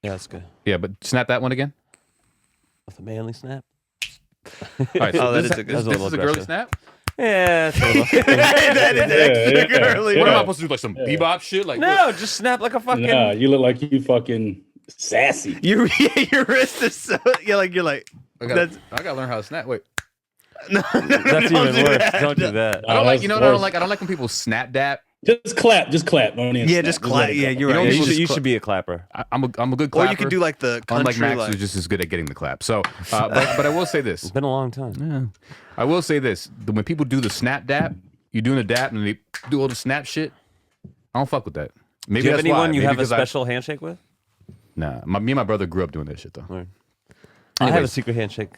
Yeah, that's good. Yeah, but snap that one again. With a manly snap. All right, so that this is a girly snap. Yeah, it's a little. That is extra girly. What am I supposed to do? Like some bebop shit? Like No, just snap like a fucking. Nah, you look like you fucking sassy. Your wrist is so you're like. I gotta learn how to snap. Wait, No, That's even worse. Don't do that. I don't like. that's I don't like when people snap dap. Just clap. Don't even Yeah, snap. just clap. let it Yeah, go. you're You know, right. people You just should be a clapper. I'm a good Or clapper. you could do like the country. Unlike Max, like, who's just as good at getting the clap. So, but I will say this. It's been a long time. Yeah. I will say this. When people do the snap dap, you're doing a dap and they do all the snap shit. I don't fuck with that. Maybe Do you have that's why. anyone you Maybe have a because special handshake with? Nah, me and my brother grew up doing that shit though. Right. I have a Anyways. secret handshake.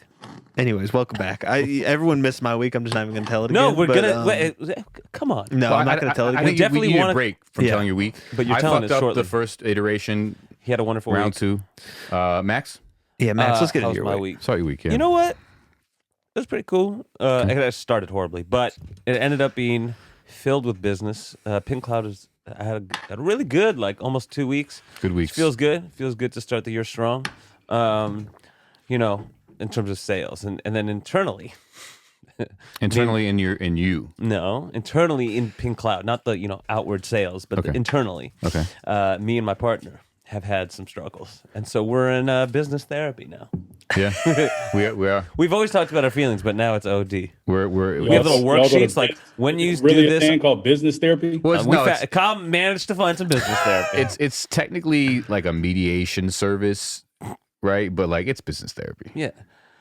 anyways, welcome back. Everyone missed my week. I'm just not even gonna tell it. No, again, we're but, gonna. Wait, come on. No, Well, I'm not gonna tell it I again. think definitely we need wanna- a break from Yeah. telling your week. But you're I telling fucked it up shortly. the first iteration, He had a wonderful round week. 2. Max, Yeah, Max, let's get how into was your my week. week. sorry, your week. Yeah. You know what? It was pretty cool. I started horribly, but it ended up being filled with business. Pink Cloud is. I had a really good, like almost 2 weeks. Good weeks. Feels good. Feels good to start the year strong. You know, in terms of sales, and then internally. internally in you. No, internally in Pink Cloud, not the outward sales, but Okay. internally. Okay. Me and my partner have had some struggles, and so we're in business therapy now. Yeah, we are. We've always talked about our feelings, but now it's OD. We're We have little Y'all go to worksheets like when you really do a this. thing called business therapy. well, Cobb managed to find some business therapy. it's technically like a mediation service, right? But like it's business therapy. Yeah,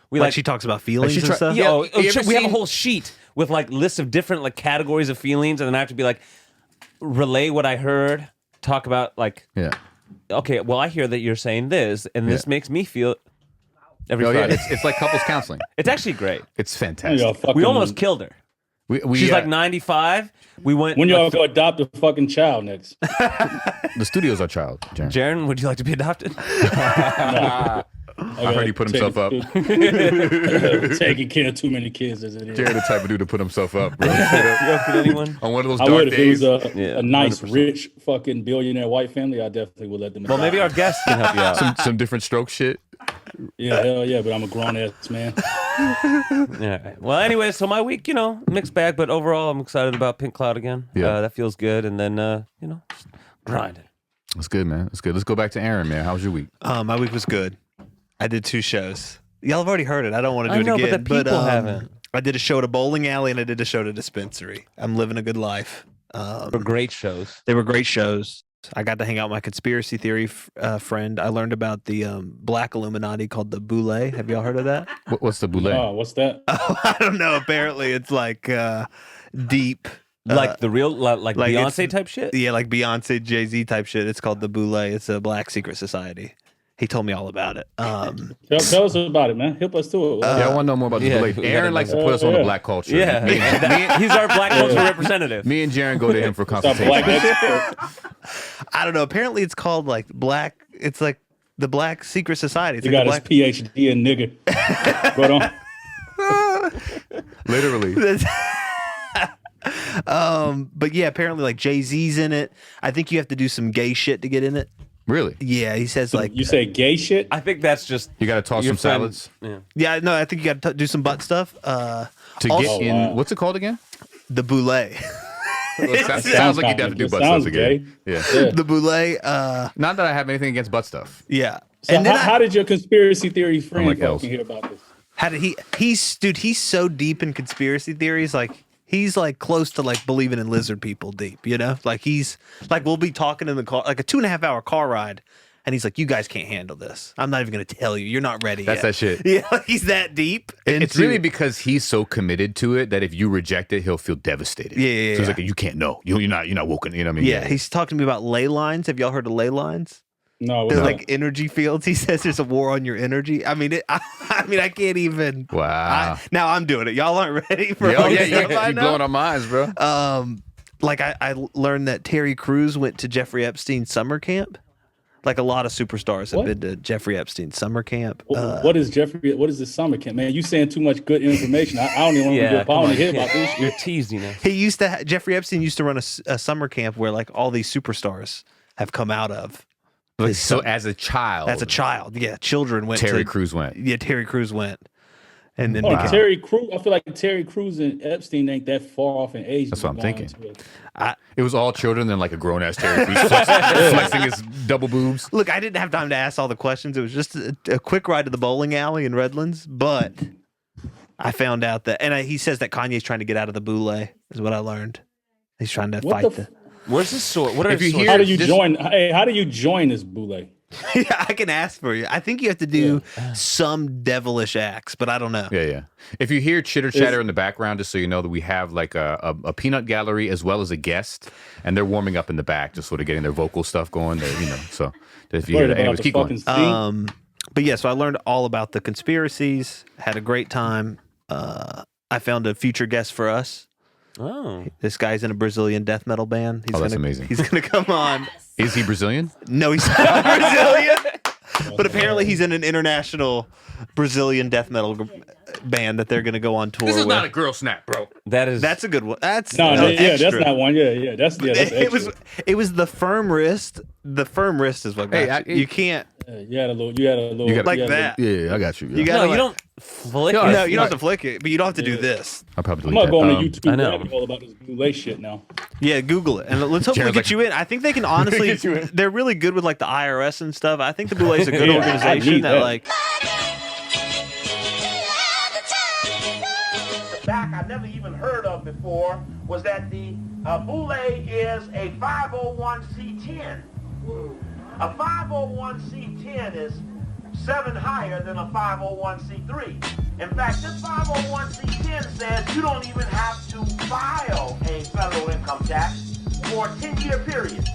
we Like she talks about feelings she and try- stuff. Yeah. Oh, you ever we have a seen- whole sheet with like lists of different like categories of feelings, and then I have to be like relay what I heard, talk about like Yeah. okay, well I hear that you're saying this, and this Yeah. makes me feel every Oh yeah, Friday. it's like couples counseling. It's actually great. It's Y'all fantastic. fucking- We almost killed her. We She's like 95. We went. When y'all like, go adopt a fucking child next? the studio's our child, Jarren. Jarren, would you like to be adopted? I heard he put himself up. Taking care of too many kids as it is. Jarren the type of dude to put himself up, bro. You up with anyone? On one of those I dark would if days. it was Yeah, a nice, 100%. rich, fucking billionaire white family. I definitely would let them. Well, maybe our guests can help you out. some different stroke shit. Yeah, hell yeah, but I'm a grown ass man. All right. Well, anyway, so my week, mixed bag, but overall, I'm excited about Pink Cloud again. Yeah. That feels good. And then, just grinding. That's good, man. That's good. Let's go back to Aaron, man. How was your week? My week was good. I did 2 shows. Y'all have already heard it. I don't want to do I know, it again. but the people haven't. I did a show at a bowling alley and I did a show at a dispensary. I'm living a good life. For great shows. They were great shows. I got to hang out with my conspiracy theory friend. I learned about the black Illuminati called the Boule. Have y'all heard of that? What's the boule? Oh, what's that? I don't know. Apparently, it's like deep. Like the real, like like Beyonce it's- type shit? Yeah, like Beyonce, Jay-Z type shit. It's called the Boule. It's a black secret society. He told me all about it. Tell us about it, man. Help us to it. Yeah, I want to know more about this yeah, boule. we gotta Aaron likes to know. put us on the Yeah. black culture. Yeah. He's our black culture representative. Me and Jarren go to him for It's a consultation. black expert. I don't know. Apparently, it's called like black. It's like the black secret society. It's He like got the his PhD in nigga. But Literally. But yeah, apparently like Jay-Z's in it. I think you have to do some gay shit to get in it. Really? Yeah, he says like you say gay shit? I think that's just. You got to toss your some friend- salads Yeah. yeah, no, I think you got to do some butt stuff. to Also- get in. wow. What's it called again? The Boule. That sounds like you have to do butt Sounds stuff again. gay. Yeah. Yeah. The Boule. Not that I have anything against butt stuff. Yeah. So and then how did your conspiracy theory friend like Els. fucking hear about this? how did he's so deep in conspiracy theories, like he's like close to like believing in lizard people deep, like he's like we'll be talking in the car like a 2.5 hour car ride and he's like, you guys can't handle this. I'm not even gonna tell you. You're not ready That's yet. that shit. Yeah, like, he's that deep. It's into- really because he's so committed to it that if you reject it, he'll feel devastated. Yeah. So he's like, you can't know. You're not woken. You know what I mean? Yeah, he's talking to me about ley lines. Have y'all heard of ley lines? No, There's no. like energy fields. He says there's a war on your energy. I mean, I can't even. Wow. Now I'm doing it. Y'all aren't ready for Yeah, all yeah, the stuff I you're know? blowing our minds, bro. Like I learned that Terry Crews went to Jeffrey Epstein's summer camp. Like a lot of superstars have What? been to Jeffrey Epstein's summer camp. What is Jeffrey? What is this summer camp, man? You saying too much good information. I don't even want to Yeah, I want to come hear on. about this You're shit. teasing us. He used to. Jeffrey Epstein used to run a summer camp where like all these superstars have come out of. Like, his so son. as a child, children went. Terry Crews went. Yeah, Terry Crews went, and then Oh, became- Terry Crews. I feel like Terry Crews and Epstein ain't that far off in age. That's to what be I'm going thinking. to it. It was all children, then like a grown ass Terry Crews flexing his double boobs. Look, I didn't have time to ask all the questions. It was just a quick ride to the bowling alley in Redlands, but I found out that, and he says that Kanye's trying to get out of the boule, is what I learned. He's trying to What fight the the. Where's the source? What are If you the hear- sources? How do you This- join? Hey, how do you join this boule? Yeah, I can ask for you. I think you have to do some devilish acts, but I don't know. Yeah. If you hear chitter chatter in the background, just so you know that we have like a peanut gallery as well as a guest, and they're warming up in the back, just sort of getting their vocal stuff going. So if you hear Worried that, about anyways, the keep going. fucking scene? But yeah, so I learned all about the conspiracies. Had a great time. I found a future guest for us. Oh, This guy's in a Brazilian death metal band. He's That's gonna, amazing. He's gonna come on. Is he Brazilian? No, he's not Brazilian. But apparently he's in an international Brazilian death metal band that they're gonna go on tour This is with. not a girl snap, bro. that is. That's a good one. That's No, that's extra. not one. Yeah, that's It was extra. the firm wrist. The firm wrist is what got Hey, you. You can't You had a little. like you had a that. Yeah, I got you. You no, gotta you let- don't flick No, it. No, you don't have to flick it, but you don't have to do this. I'll probably I'm delete gonna that. go on the YouTube I know. rabbit hole about this boule shit now. Yeah, Google it, and let's hopefully Jared's get like- you in. I think they can honestly. Get you in. They're really good with like the IRS and stuff. I think the Boule is a good Yeah, I organization need that that. like. Back I never even heard of before was that the Boule is a 501c10. A 501c10 is 7 higher than a 501c3. In fact, this 501c10 says you don't even have to file a federal income tax for a 10-year period.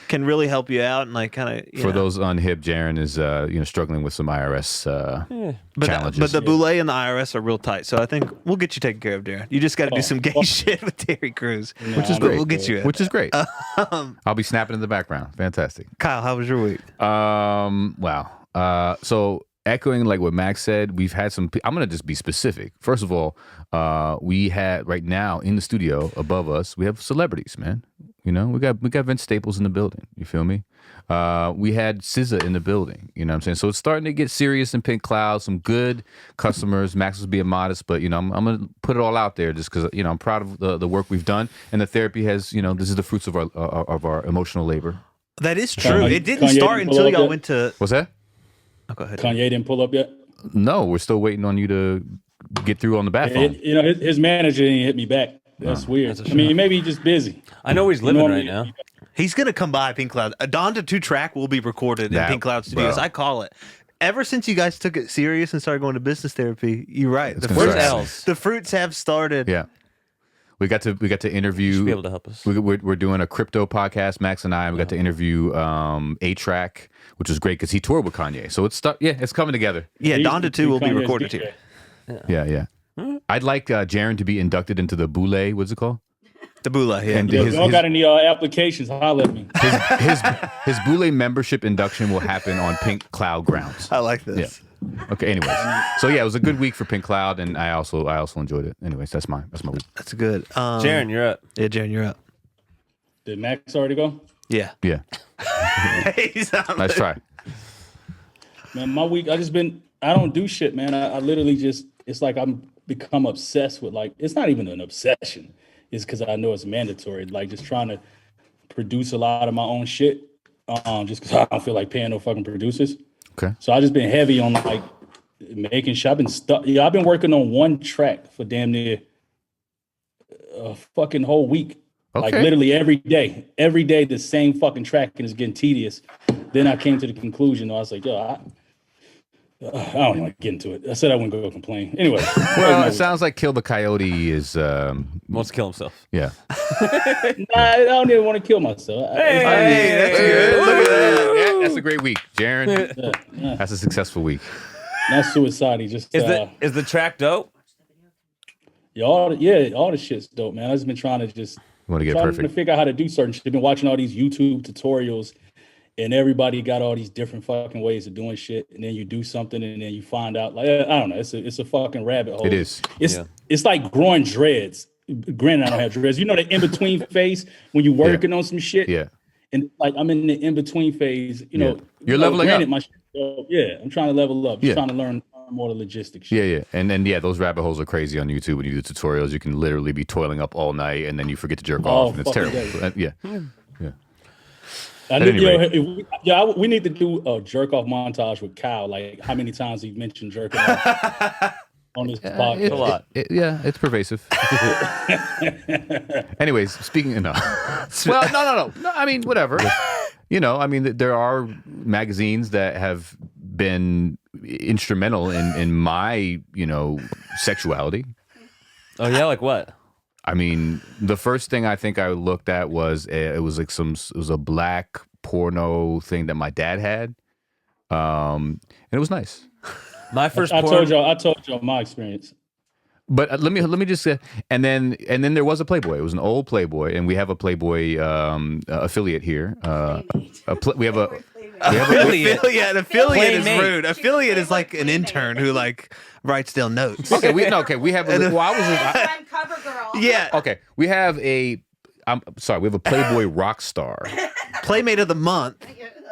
Can really help you out and like kind of For those unhip, Jarren is struggling with some IRS challenges. But the Boule and the IRS are real tight, so I think we'll get you taken care of, Darren. You just got to do some gay shit with Terry Crews, which is But great. We'll get you in. Which is great. I'll be snapping in the background. Fantastic. Kyle, how was your week? Wow. So echoing like what Max said, we've had some. I'm gonna just be specific. First of all, we had right now in the studio above us, we have celebrities, man. You know, we got Vince Staples in the building. You feel me? We had SZA in the building. You know what I'm saying? So it's starting to get serious in Pink Cloud. Some good customers. Max was being modest, but I'm gonna put it all out there just because I'm proud of the work we've done, and the therapy has this is the fruits of our emotional labor. That is true. Kanye- It didn't Kanye start didn't until pull up y'all yet? went to. What's that? Oh, go ahead. Kanye didn't pull up yet. No, we're still waiting on you to get through on the bat phone. His manager didn't hit me back. That's weird. I mean, maybe he's just busy. I know where he's living know what I right mean? now. He's gonna come by Pink Cloud. A Dawn to 2 track will be recorded in That- Pink Cloud Studios. bro. I call it. Ever since you guys took it serious and started going to business therapy, you're right. It's The gonna fruits, start happening. the fruits have started. Yeah, we got to interview. Should be able to help us. We're doing a crypto podcast, Max and I. We got to interview A-Track, which was great because he toured with Kanye. So it's it's coming together. Yeah, He's- Dawn to 2 will be Kanye's recorded DJ. here. Yeah. I'd like Jarren to be inducted into the Boule. What's it called? The Boule, yeah. And Yeah, his, if y'all his, got any applications, holler at me. his Boule membership induction will happen on Pink Cloud grounds. I like this. Okay. Anyways, so yeah, it was a good week for Pink Cloud, and I also enjoyed it. Anyways, that's my week. That's good. Jarren, you're up. Yeah, Jaron, you're up. Did Max already go? Yeah. Yeah. He's on Nice the- try. Man, my week, I don't do shit, man. I literally just, it's like I'm become obsessed with it's not even an obsession. It's because I know it's mandatory. Like just trying to produce a lot of my own shit, just because I don't feel like paying no fucking producers. Okay. So I just been heavy on making sure I've been stuck. Yeah, I've been working on one track for damn near a fucking whole week. Like Okay. literally every day the same fucking track, and it's getting tedious. Then I came to the conclusion. I was like, yo, I don't even want to get into it. I said I wouldn't go complain. Anyway, Well, it sounds like Kill the Coyote is Wants to kill himself. yeah. I don't even want to kill myself. Hey, that's good. Look at that. Yeah, that's a great week, Jarren. That's a successful week. Not suicide. Just Is the track dope? all the shit's dope, man. I just been trying to You want to get trying perfect. to figure out how to do certain shit. Been watching all these YouTube tutorials and everybody got all these different fucking ways of doing shit, and then you do something, and then you find out, like, I don't know, it's a fucking rabbit hole. It is. It's like growing dreads. Granted, I don't have dreads. You know the in between phase when you're working on some shit. Yeah. And like I'm in the in between phase. You know, You're leveling up. My shit, I'm trying to level up. Just trying to learn more of the logistics shit. Yeah. And then those rabbit holes are crazy on YouTube when you do tutorials. You can literally be toiling up all night and then you forget to jerk off, and it's terrible. Yeah. I need, we need to do a jerk off montage with Kyle. Like how many times he mentioned jerking off on this podcast. A lot. It's pervasive. Anyways, speaking of no. I mean, whatever. You know, I mean, there are magazines that have been instrumental in my, sexuality. Oh yeah, like what? I mean, the first thing I think I looked at was it was a black porno thing that my dad had, and it was nice. My first. I told y'all my experience. But let me just say, and then there was a Playboy. It was an old Playboy, and we have a Playboy affiliate here. We have a Affiliate is Playmate. rude. Affiliate is like an intern who like writes down notes. Okay, we have a. Well, I'm cover girl. Yeah. okay, we have a. I'm sorry, we have a Playboy rock star Playmate of the month.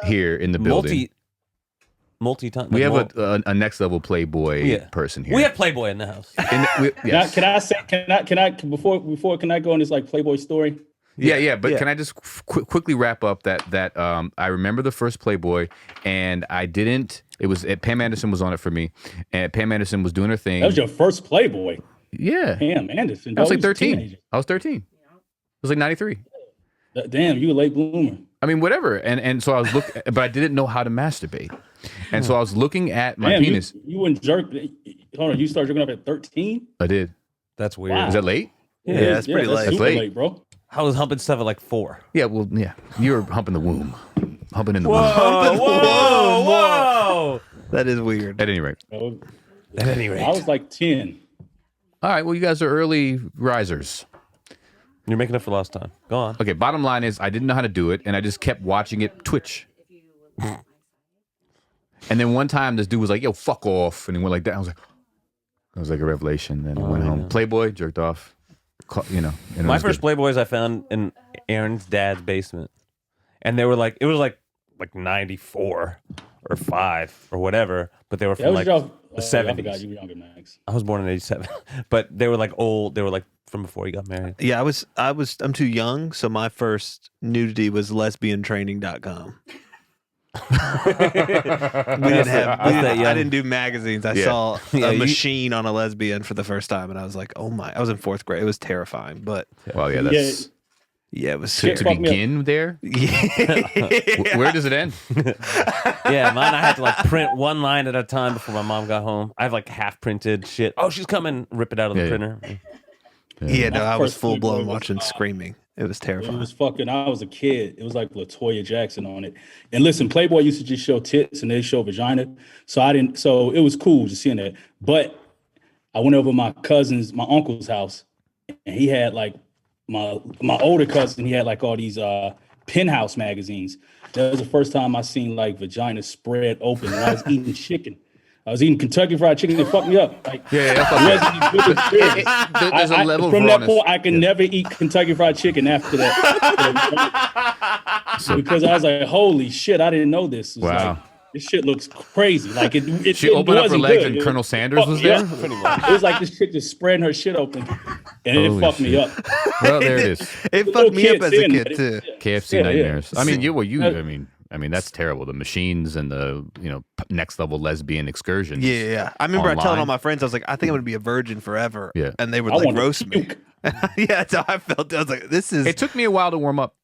here in the building. Multi-time. We have a next level Playboy person here. We have Playboy in the house. Yes. Can I before can I go on this like Playboy story? But can I just quickly wrap up that I remember the first Playboy, and I didn't. It was Pam Anderson was on it for me, and Pam Anderson was doing her thing. That was your first Playboy. Yeah, Pam Anderson. I was like 13. I was 13. It was like 93. Damn, you a late bloomer. I mean, whatever. And so I was looking, but I didn't know how to masturbate, and so I was looking at my penis. You wouldn't jerk. Hold on, you started jerking up at 13? I did. That's weird. Wow. Is that late? Yeah, that's pretty late. Super That's late, bro. I was humping stuff at like 4. Yeah. Well, yeah. You were humping the womb, humping in the Whoa! That is weird. At any rate. At any rate, I was like 10. All right. Well, you guys are early risers. you're making up for lost time. Go on. Okay. Bottom line is, I didn't know how to do it, and I just kept watching it twitch. And then one time, this dude was like, "Yo, fuck off," and he went like that. I was like, it was like a revelation. Then I went home, Playboy, jerked off. And it My was first good. Playboys I found in Aaron's dad's basement, and they were like, it was like 94 or 5 or whatever, but they were from like the I 70s. forgot you were younger, Max. I was born in 87, but they were like old. They were like from before you got married. Yeah, I'm too young, so my first nudity was lesbiantraining.com. I didn't do magazines. I saw a machine on a lesbian for the first time, and I was like, "Oh my!" I was in 4th grade. It was terrifying, but Well, yeah, that's it was. to begin there. Where does it end? Yeah, mine I had to like print one line at a time before my mom got home. I have like half printed shit. Oh, she's coming. Rip it out of the printer. Yeah, no, I was first full blown Playboy was, watching Screaming. It was It terrifying. was fucking. I was a kid. It was like LaToya Jackson on it. And listen, Playboy used to just show tits and they show vagina. So I didn't. So it was cool just seeing that. But I went over my uncle's house, and he had like my older cousin. He had like all these Penthouse magazines. That was the first time I seen like vagina spread open. And I was eating chicken. I was eating Kentucky Fried Chicken. It fucked me up. Like, Yeah, it wasn't as good as there's a level of from that rawness. point, I can never eat Kentucky Fried Chicken after that. Because I was like, holy shit, I didn't know this. It was Wow. like, this shit looks crazy. Like it She opened up her wasn't legs good. and Colonel Sanders was there? It was like this chick just spreading her shit open, and Holy it fucked me shit. up. Well, there it is. It fucked me up as a seeing kid that. too. KFC Yeah, nightmares. yeah. I mean, I mean, that's terrible. The machines and the next level lesbian excursions. Yeah. I remember I telling Online. all my friends, I was like, I think I'm gonna be a virgin forever. Yeah. And they would I like wanted roast to me. puke. Yeah, that's how I felt. I was like, this is It took me a while to warm up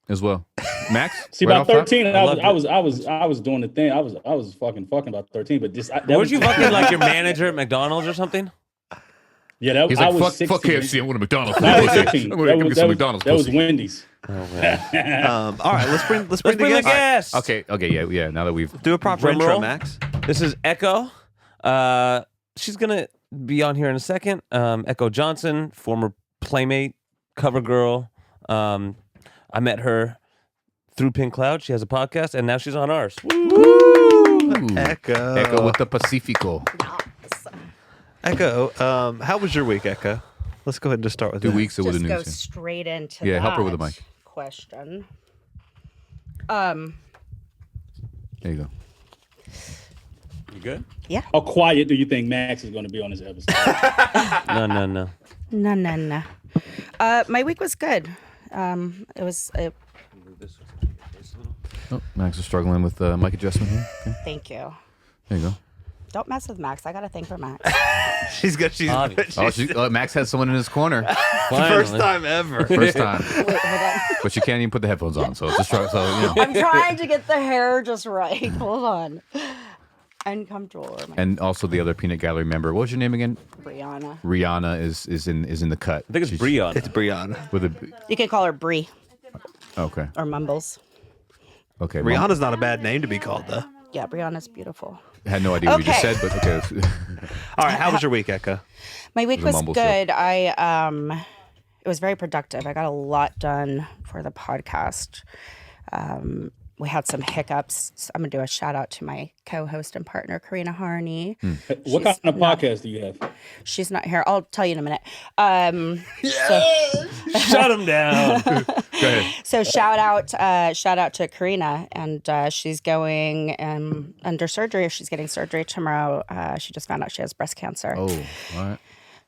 as well. Max? See, right about off top? 13, I loved I was doing the thing. I was fucking about 13, but this. Were you fucking like your manager at McDonald's or something? Yeah, that He's I like, was fuck 16. KFC. I'm going to McDonald's. I was Pussy. 15. I'm going to get some McDonald's. That was pussy. Wendy's. Oh man. all right, let's bring Let's bring the guest. guest. Okay, yeah. Now that we've Do a proper Drum intro, roll. Max. This is Echo. She's gonna be on here in a second. Echo Johnson, former Playmate, cover girl. I met her through Pink Cloud. She has a podcast, and now she's on ours. Ooh. Echo. Echo with the Pacifico. Echo, how was your week, Echo? Let's go ahead and just start with 2 that. weeks with the Just news. go Yeah. straight into Yeah, that help her with the mic. question. There you go. You good? How quiet do you think Max is going to be on this episode? No. No. My week was good. It was. Oh, Max is struggling with mic adjustment here. Okay. Thank you. There you go. Don't mess with Max. I got a thing for Max. She's good. She's Obvious. Oh, Max has someone in his corner. first time ever. First time. Wait, hold on. But you can't even put the headphones on, so just try. So you know. I'm trying to get the hair just right. Hold on. Uncomfortable. And also the other Peanut Gallery member. What was your name again? Brianna. Rihanna is in the cut. I think it's She's- Brianna. It's Brianna. With a You can call her Bree okay. or Mumbles. Okay. Rihanna's not a bad name to be called, though. Yeah, Brianna's beautiful. Had no idea what you just Okay. said, but okay. All right, how was your week, Echo? My week The was Mumbles good. It was very productive. I got a lot done for the podcast. We had some hiccups. So I'm gonna do a shout out to my co-host and partner, Karina Harney. What kind of podcast do you have? She's not here. I'll tell you in a minute. Shut him down. Go ahead. So shout out to Karina, and she's going under surgery. She's getting surgery tomorrow. She just found out she has breast cancer. Oh, all right.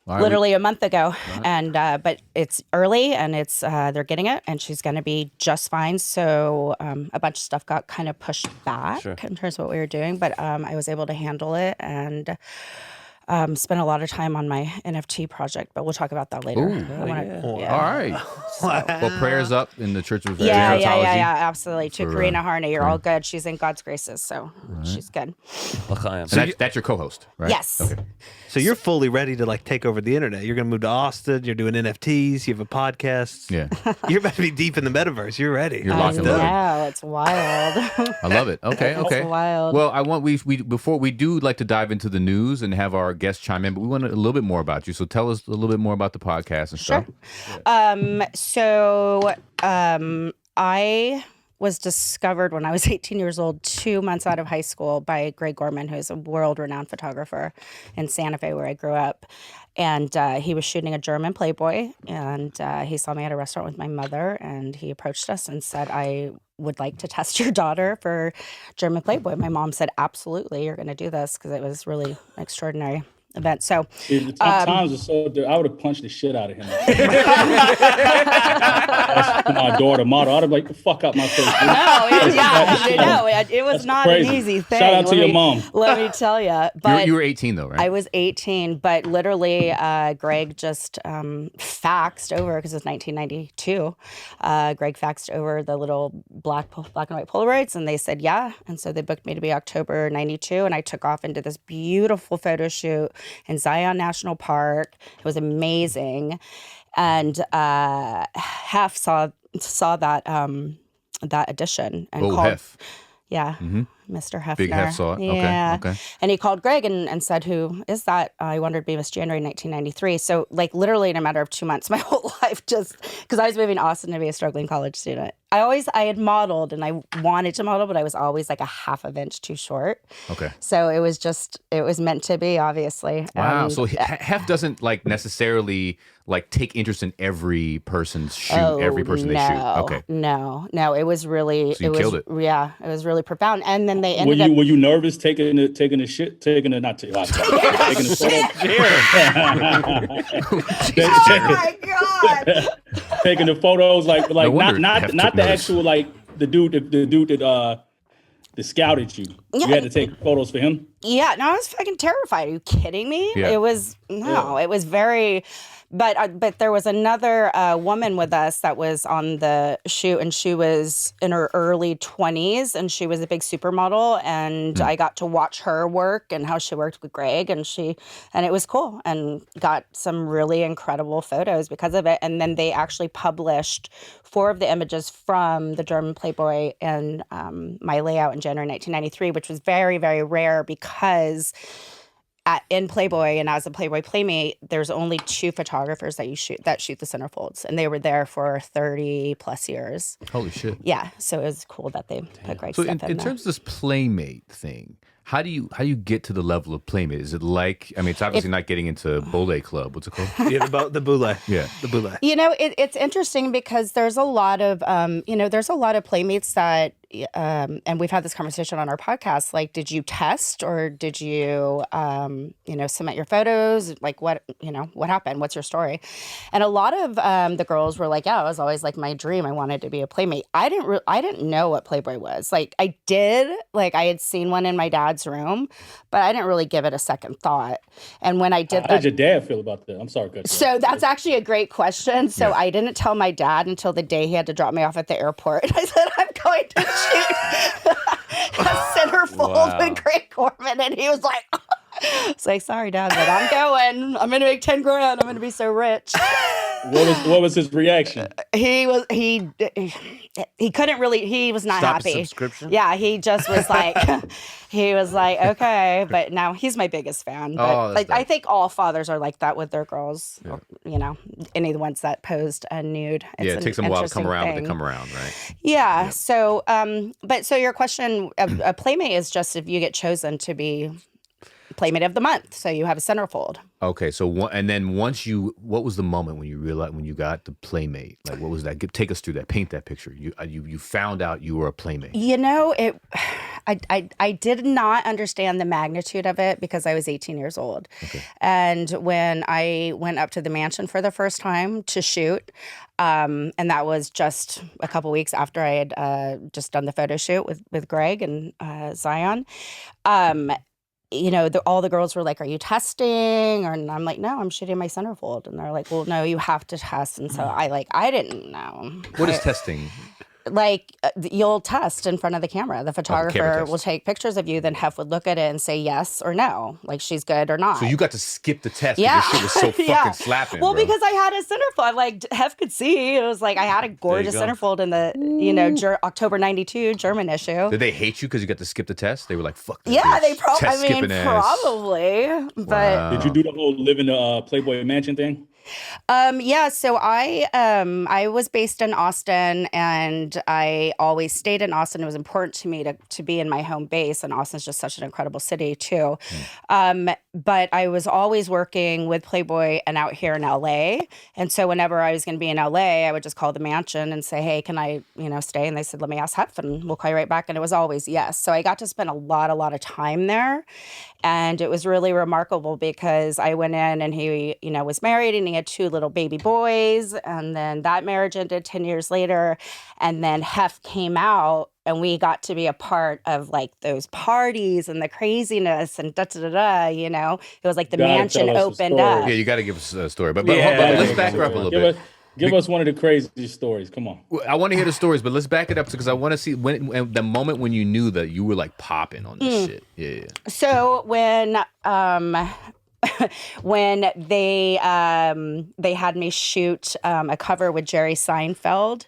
All right. Literally a month ago, and but it's early, and it's they're getting it, and she's going to be just fine. So a bunch of stuff got kind of pushed back in terms of what we were doing, but I was able to handle it and spent a lot of time on my NFT project. But we'll talk about that later. Ooh. Yeah. All right. Well, prayers up in the Church of Yeah, Gerontology. absolutely. To For, Karina Harney, you're all good. She's in God's graces, so she's good. L'chaim. So that's your co-host, right? Yes. Okay. So you're fully ready to like take over the internet. You're gonna move to Austin. You're doing NFTs. You have a podcast. Yeah. You're about to be deep in the metaverse. You're ready. You're locked and loaded. Yeah, it's wild. I love it. Okay. Okay. wild. Well, I want we before we do like to dive into the news and have our guests chime in, but we want a little bit more about you. So tell us a little bit more about the podcast and stuff. I was discovered when I was 18 years old, 2 months out of high school, by Greg Gorman, who's a world-renowned photographer in Santa Fe, where I grew up. And he was shooting a German Playboy, and he saw me at a restaurant with my mother, and he approached us and said, I would like to test your daughter for German Playboy. My mom said, absolutely, you're going to do this, because it was really an extraordinary event. So The times are so. I would have punched the shit out of him. That's my daughter model. I'd have like the fuck out my face. it was That's not crazy. an easy thing. Shout out to your mom. Let me tell you. But You were 18 though, right? I was 18, but literally Greg just faxed over, because it was 1992. Greg faxed over the little black and white Polaroids, and they said yeah. And so they booked me to be October 92, and I took off into this beautiful photo shoot in Zion National Park. It was amazing. And Hef saw that edition and called. Hef. Yeah, Mr. Hefner. Big Hef saw it. Okay, Yeah. okay. And he called Greg and said, who is that? I wanted to be Miss January 1993. So, like, literally in a matter of 2 months, my whole life just, because I was moving to Austin to be a struggling college student. I had modeled, and I wanted to model, but I was always like a half of inch too short. Okay. So it was meant to be, obviously. Wow. So Hef doesn't like necessarily like take interest in every person's shoot, every person they shoot. Okay. No, it was really, So you killed it. Yeah, it was really profound. And then they Were ended up. you nervous taking the photo? Oh my God. Taking the photos, like wonder not Hef the took notice. actual like the dude that scouted you. Yeah. You had to take photos for him. Yeah, no, I was fucking terrified. Are you kidding me? Yeah. It was it was very. But there was another woman with us that was on the shoot, and she was in her early 20s, and she was a big supermodel, and I got to watch her work and how she worked with Greg, and it was cool, and got some really incredible photos because of it. And then they actually published 4 of the images from the German Playboy in my layout in January 1993, which was very, very rare, because in Playboy and as a Playboy Playmate, there's only 2 photographers that shoot the centerfolds, and they were there for 30 plus years. Holy shit. Yeah, so it was cool that they put Greg's So stuff in there. terms of this Playmate thing, how do you get to the level of Playmate? Is it like, I mean, it's obviously not getting into Bole Club. What's it called? Yeah, the boule. Yeah. The boule. It's interesting because there's a lot of there's a lot of Playmates that and we've had this conversation on our podcast, like, did you test or did you submit your photos? Like, what happened? What's your story? And a lot of the girls were like, yeah, it was always like my dream. I wanted to be a Playmate. I didn't know what Playboy was. Like, I had seen one in my dad's room, but I didn't really give it a second thought. And when I did How that, did your dad feel about that? I'm sorry, cut you so off. that's actually a great question. So I didn't tell my dad until the day he had to drop me off at the airport. I said, I'm going to shoot a centerfold with Greg Corman. And he was like, it's like, sorry, Dad, but I'm going. I'm going to make 10 grand. I'm going to be so rich. What was his reaction? He couldn't really, he was not Stop his happy. subscription? Yeah, he just was like, okay, but now he's my biggest fan. But that's I dope. think all fathers are like that with their girls. Any of the ones that posed a nude. It's It takes them a while to come interesting around, but thing. they come around, right? Yeah. So, so your question, a Playmate is just if you get chosen to be Playmate of the month. So you have a centerfold. Okay, so what was the moment when you realized, when you got the Playmate? Like, what was that? Take us through that. Paint that picture. You found out you were a Playmate. I did not understand the magnitude of it because I was 18 years old. Okay. And when I went up to the mansion for the first time to shoot, and that was just a couple weeks after I had just done the photo shoot with Greg and Zion, all the girls were like, are you testing? And I'm like, no, I'm shooting my centerfold. And they're like, well, no, you have to test. And so I didn't know. What is testing? Like, you'll test in front of the camera. The photographer test. will take pictures of you. Then Hef would look at it and say yes or no, like she's good or not. So you got to skip the test. Yeah. Because your shit was so fucking slapping. Well, bro. because I had a centerfold. Like, Hef could see. It was like I had a gorgeous you go. centerfold in the October '92 German issue. Did they hate you because you got to skip the test? They were like, "Fuck this Yeah, bitch. they Test skipping ass." probably. But Did you do the whole live in the Playboy Mansion thing? so I was based in Austin, and I always stayed in Austin. It was important to me to be in my home base, and Austin's just such an incredible city too. But I was always working with Playboy and out here in LA. And so whenever I was going to be in LA, I would just call the mansion and say, hey, can I, stay? And they said, let me ask Hef and we'll call you right back. And it was always yes. So I got to spend a lot of time there. And it was really remarkable because I went in and he, was married and he had 2 little baby boys. And then that marriage ended 10 years later. And then Hef came out and we got to be a part of like those parties and the craziness and it was like the Gotta mansion tell us a opened story. up. Yeah, you got to give us a story. But Yeah. let's back her up a little bit. Give us one of the crazy stories. Come on. I want to hear the stories, but let's back it up because I want to see when the moment when you knew that you were like popping on this shit. Yeah. So when they had me shoot a cover with Jerry Seinfeld,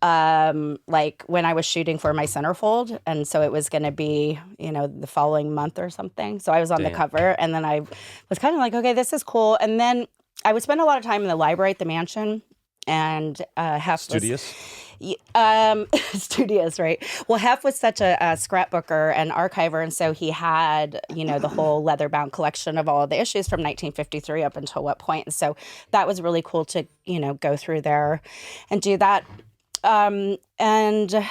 like when I was shooting for my centerfold, and so it was going to be the following month or something. So I was on the cover, and then I was kind of like, okay, this is cool. And then I would spend a lot of time in the library at the mansion, and Hef Studious? studious, right? Well, Hef was such a scrapbooker and archiver, and so he had, the whole leather-bound collection of all of the issues from 1953 up until what point. And so that was really cool to, go through there and do that. And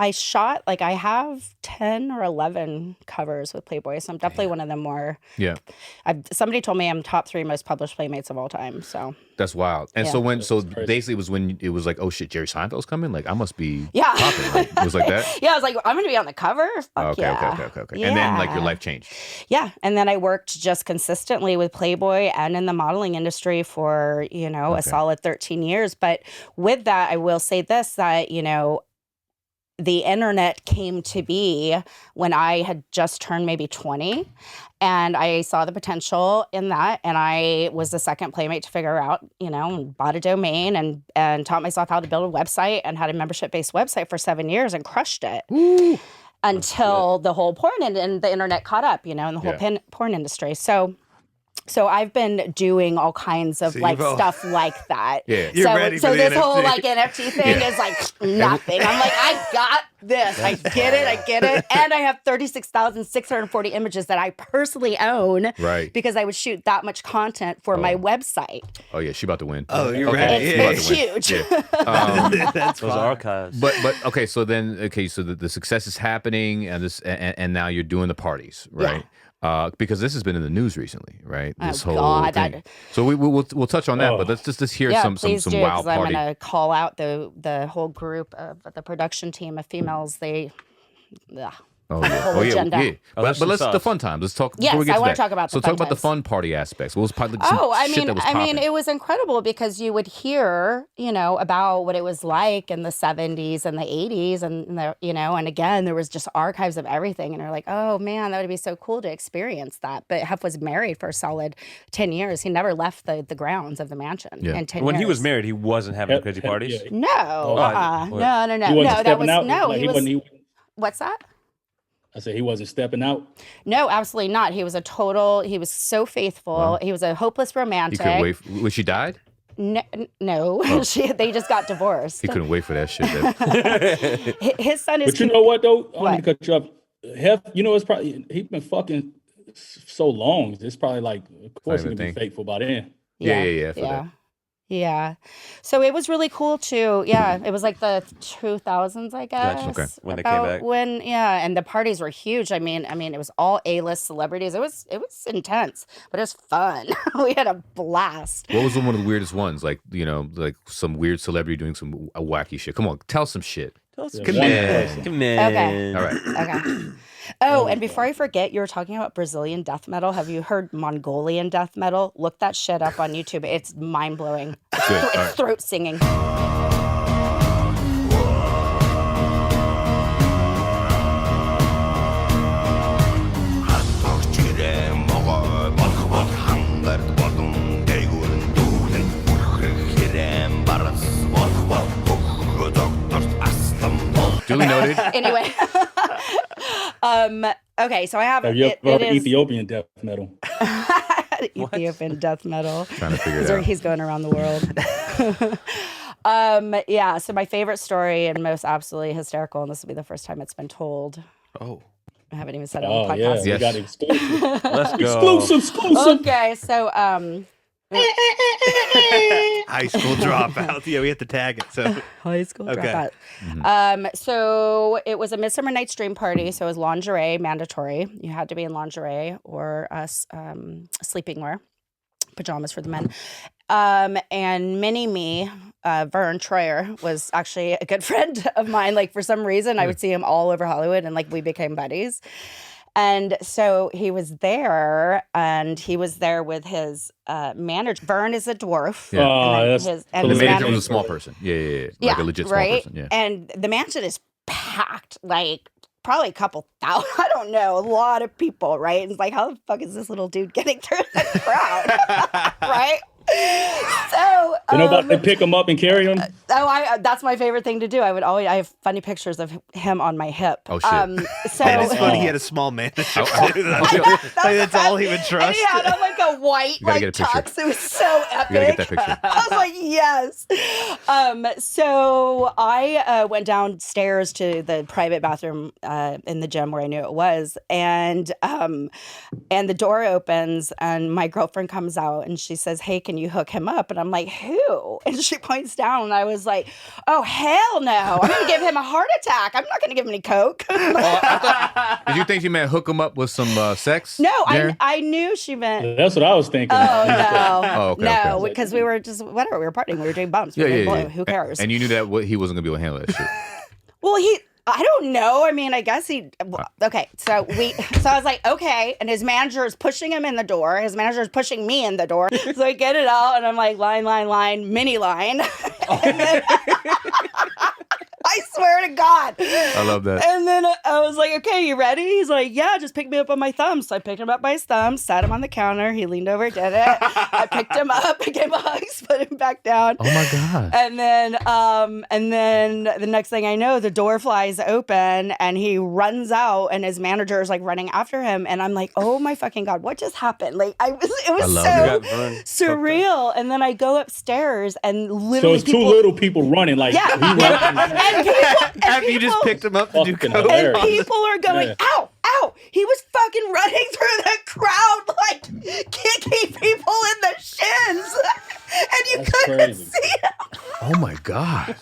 I shot, like, I have 10 or 11 covers with Playboy, so I'm definitely one of the more. Yeah. Somebody told me I'm top 3 most published Playmates of all time, so. That's wild. And Yeah. so basically it was when it was like, oh shit, Jerry Seinfeld's coming? Like, I must be Yeah. popping. Like, it was like that? Yeah, I was like, I'm going to be on the cover? Fuck Okay. And then like your Yeah. life changed. Yeah, and then I worked just consistently with Playboy and in the modeling industry for, a solid 13 years. But with that, I will say this, that, the internet came to be when I had just turned maybe 20, and I saw the potential in that, and I was the second Playmate to figure out, and bought a domain and taught myself how to build a website and had a membership-based website for 7 years and crushed it. until the whole porn and the internet caught up, and the whole porn industry. So I've been doing all kinds of stuff like that. Yeah. You're ready for the this NFT. whole NFT thing is like nothing. I'm like, I got this. I get it. And I have 36,640 images that I personally own. Right. Because I would shoot that much content for my website. Oh yeah, she about to win. Oh, you're Okay. ready. It's Yeah. huge. Yeah. That's Those fine. archives. But okay, so the success is happening, and now you're doing the parties, right? Because this has been in the news recently, right? This whole God, thing. So we'll touch on that, but let's just hear some please do, wild 'cause I'm party. gonna call out the whole group of the production team of females. They. Ugh. Oh the yeah, whole agenda. But let's the fun times. Let's talk. Yes, before we get I to wanna that. talk about the So fun talk about the times. fun party aspects. What was probably some shit that was I mean, popping? it was incredible because you would hear, about what it was like in the 70s and the 80s, and and again, there was just archives of everything, and you're like, oh man, that would be so cool to experience that. But Huff was married for a solid 10 years. He never left the grounds of the mansion in 10 When years. he was married, he wasn't having the crazy parties. Yeah. No, what? no, He wasn't that was stepping out. no. Like, He was. wasn't. What's that? I said he wasn't stepping out. No, absolutely not. He was he was so faithful. Wow. He was a hopeless He romantic. couldn't wait. When she died, No, Oh. they just got divorced. he couldn't wait for that shit. His son is. But you know what though? I don't mean What? to cut you off. Hef, it's probably he's been fucking so long. It's probably like, of course, he even can be think. faithful by then. Yeah, for that. Yeah. So it was really cool too. Yeah, it was like the 2000s, I guess. Gotcha. Okay. When they came back. And the parties were huge. I mean, it was all A-list celebrities. It was intense, but it was fun. We had a blast. What was one of the weirdest ones? Like like some weird celebrity doing some wacky shit. Come on, tell some shit. Yeah, Come one in. person. Come in. Okay. All right. Okay. Oh, and before I forget, you were talking about Brazilian death metal. Have you heard Mongolian death metal? Look that shit up on YouTube. It's mind blowing. Good. All It's right. throat singing. Duly noted. Anyway. Okay, so I have Have you it ever heard is Ethiopian death metal? Ethiopian death metal. Trying to figure it out. He's going around the world. Yeah, so my favorite story and most absolutely hysterical, and this will be the first time it's been told. Oh. I haven't even said it on Oh the yeah, podcast. we Yes. got exclusive. Let's go. Exclusive. Okay, so High school dropout. Yeah, we have to tag it. So high school Okay. dropout. So it was a Midsummer Night's Dream party. So it was lingerie mandatory. You had to be in lingerie or sleeping wear, pajamas for the men. And mini-me, Vern Troyer, was actually a good friend of mine. Like, for some reason, I would see him all over Hollywood, and like we became buddies. And so he was there, and he was there with his manager. Vern is a dwarf. Yeah. Oh, And that's his- So and the his manager manager- was a small person. Yeah. Like a legit small right? person. Yeah. And the mansion is packed, like probably a couple thousand, I don't know, a lot of people, right? And it's like, how the fuck is this little dude getting through the crowd? Right? So You know about they pick him up and carry him? that's my favorite thing to do. I have funny pictures of him on my hip. Oh, shit. So and it's funny he had a small manager too. That's all he would and trust. he had on like a white You gotta like get a picture. tux. It was so epic. You gotta get that picture. I was like, yes. So I went downstairs to the private bathroom in the gym where I knew it was, and the door opens, and my girlfriend comes out, and she says, "Hey, can you hook him up?" And I'm like, "Who?" And she points down, and I was like, "Oh hell no! I'm gonna give him a heart attack. I'm not gonna give him any coke." Did you think she meant hook him up with some sex? No, Darren? I knew she meant. That's what I was thinking. Oh no, Oh, okay, no, okay. because we were just whatever. We were partying. We were doing bumps. We were doing blow. Who cares? And you knew that he wasn't gonna be able to handle that shit. Well, I don't know. I mean, I guess he. Okay, so I was like, okay, and his manager is pushing him in the door. His manager is pushing me in the door. So I get it out, and I'm like, line, mini line. And then, I swear to God. I love that. And then I was like, okay, you ready? He's like, yeah, just pick me up on my thumb. So I picked him up by his thumb, sat him on the counter. He leaned over, did it. I picked him up, I gave him a hug, put him back down. Oh my God. And then the next thing I know, the door flies open and he runs out and his manager is like running after him. And I'm like, oh my fucking God, what just happened? Like it was love so surreal. And then I go upstairs and So literally it's two little people running like Yeah. he runs. After you just picked him up to do Fucking coke. hilarious. And people are going, Yeah. ow, ow. He was fucking running through the crowd, like kicking people in the shins. And you That's couldn't crazy. see him. Oh my God.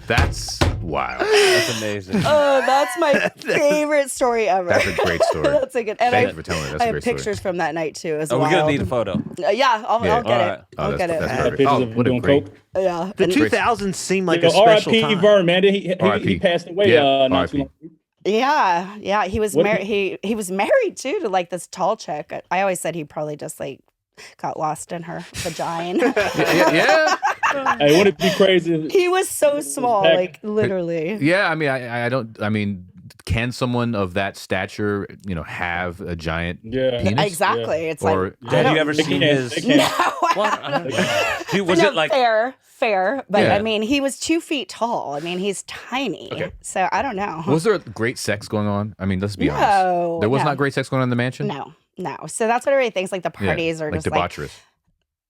That's wild. That's amazing. Oh, that's my favorite story ever. That's a great story. That's a good. And Thank I, you for telling me. That's I a have great pictures story. from that night too. As Oh, well. we're gonna need a photo. Yeah, I'll Yeah. get it. Alright. Oh, I'll that's- get it. that's Got perfect. pictures Oh, of him what a doing great- coke. Yeah. The And- 2000s seemed like a Yo, special R.I.P. time. Vern, man. He R.I.P. passed away Yeah, not too R.I.P. long. Yeah. He was What- married. He was married too to like this tall chick. I always said he probably just like got lost in her vagina. Yeah. Hey, wouldn't it be crazy? if- He was so small, back- like literally. Yeah. I mean, I don't. I mean, can someone of that stature, have a giant Yeah. penis? Exactly. It's Or- like Have I you don't- ever They seen can't- his? they can't. No, What? Dude, was no, it like? fair? But Yeah. I mean, he was 2 feet tall. I mean, he's tiny. Okay. So I don't know. Was there great sex going on? I mean, let's be honest. No, There was no. not great sex going on in the mansion. No. So that's what everybody thinks. Like the Yeah, parties are like just like. debaucherous.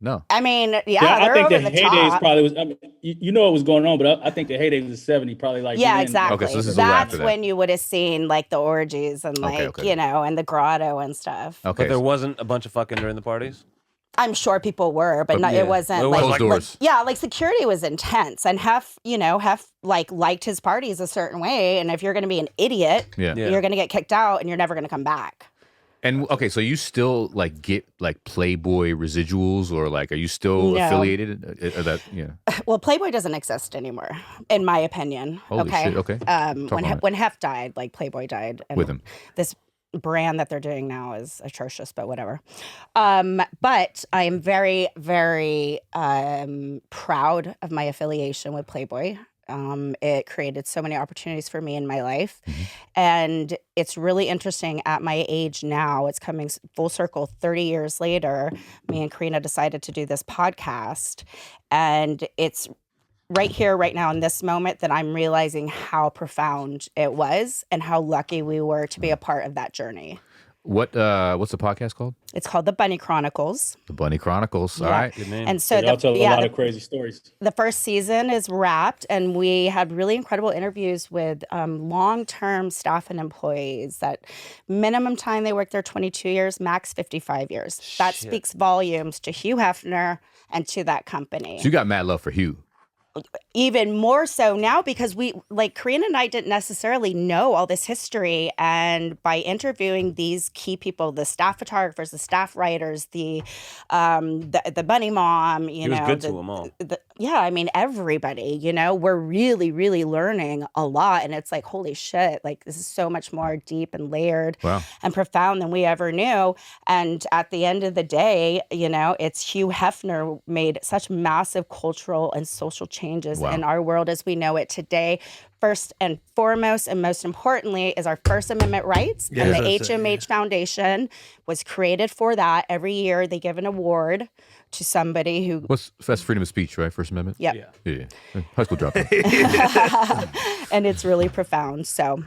No. I mean, yeah, I they're think over the the heydays top. probably was. I mean, you know what was going on, but I think the heyday was the '70s, probably like. Yeah, then. exactly. Okay, so this is a little That's after that. when you would have seen like the orgies and like Okay. and the grotto and stuff. Okay. But there wasn't a bunch of fucking during the parties. I'm sure people were, but not, yeah. it wasn't It like, wasn't Closed doors. yeah, like security was intense and half like liked his parties a certain way. And if you're going to be an idiot, Yeah. Yeah. you're going to get kicked out and you're never going to come back. And okay, so you still like get like Playboy residuals, or like are you still No. affiliated? That Well, Playboy doesn't exist anymore, in my opinion. Holy okay. shit, okay. Talk on it. When Hef died, like Playboy died. And With him. This brand that they're doing now is atrocious, but whatever. But I am very, very proud of my affiliation with Playboy. It created so many opportunities for me in my life. And it's really interesting at my age now, it's coming full circle 30 years later. Me and Karina decided to do this podcast. And it's right here, right now, in this moment, that I'm realizing how profound it was and how lucky we were to be a part of that journey. what's the podcast called? It's called The Bunny Chronicles. The Bunny Chronicles. All Yeah. right. Good name. And so Y'all tell a lot the, of crazy stories. the first season is wrapped, and we had really incredible interviews with long-term staff and employees that minimum time they worked there 22 years, max 55 years. That Shit. speaks volumes to Hugh Hefner and to that company. So you got mad love for Hugh. Even more so now because we, like, Karina and I didn't necessarily know all this history, and by interviewing these key people, the staff photographers, the staff writers, the bunny mom, He was good to them all. yeah, I mean, everybody, we're really, really learning a lot. And it's like, holy shit, like this is so much more deep and layered Wow. and profound than we ever knew. And at the end of the day, it's Hugh Hefner made such massive cultural and social changes Wow. in our world as we know it today. First and foremost, and most importantly, is our First Amendment rights. Yeah, And the that's it, HMH Foundation was created for that. Every year they give an award to somebody who That's freedom of speech, right? First Amendment. Yep. Yeah. High school dropout. and it's really profound. So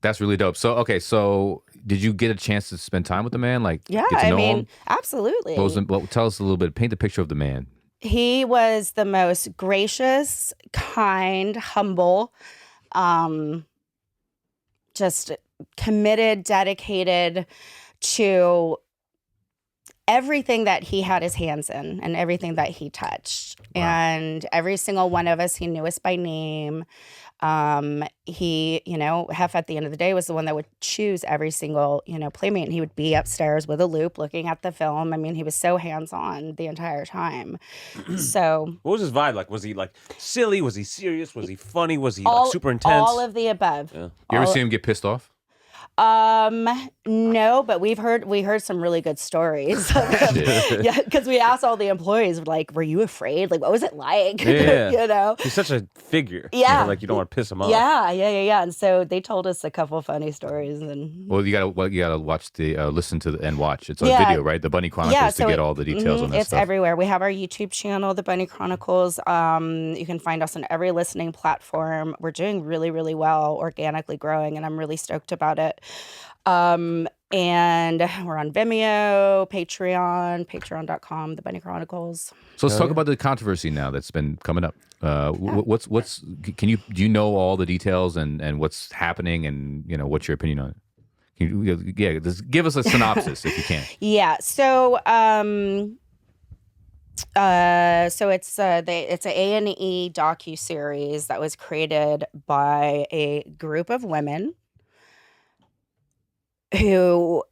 That's really dope. So okay, so did you get a chance to spend time with the man? Like, yeah, get to I know mean, him? absolutely. Tell us a little bit. Paint the picture of the man. He was the most gracious, kind, humble, just committed, dedicated to everything that he had his hands in and everything that he touched. Wow. And every single one of us, he knew us by name. He, Hef at the end of the day was the one that would choose every single, playmate. And he would be upstairs with a loop looking at the film. I mean, he was so hands-on the entire time. So What was his vibe like? Was he like silly? Was he serious? Was he funny? Was he like super intense? all of the above. Yeah. You ever All- see him get pissed off? No, but we heard some really good stories. Yeah, because we asked all the employees, like, were you afraid? Like, what was it like? Yeah. You know? He's such a figure. Yeah. Like you don't want to piss him off. Yeah. And so they told us a couple funny stories, and Well, you gotta watch listen to and watch. It's on Yeah. video, right? The Bunny Chronicles to get all the details on that it's stuff. everywhere. We have our YouTube channel, The Bunny Chronicles. You can find us on every listening platform. We're doing really, really well, organically growing, and I'm really stoked about it. And we're on Vimeo, patreon.com, The Bunny Chronicles. So let's talk about the controversy now that's been coming up. Do you know all the details and what's happening, and what's your opinion on it? Just give us a synopsis if you can. Yeah. So it's an A&E docuseries that was created by a group of women who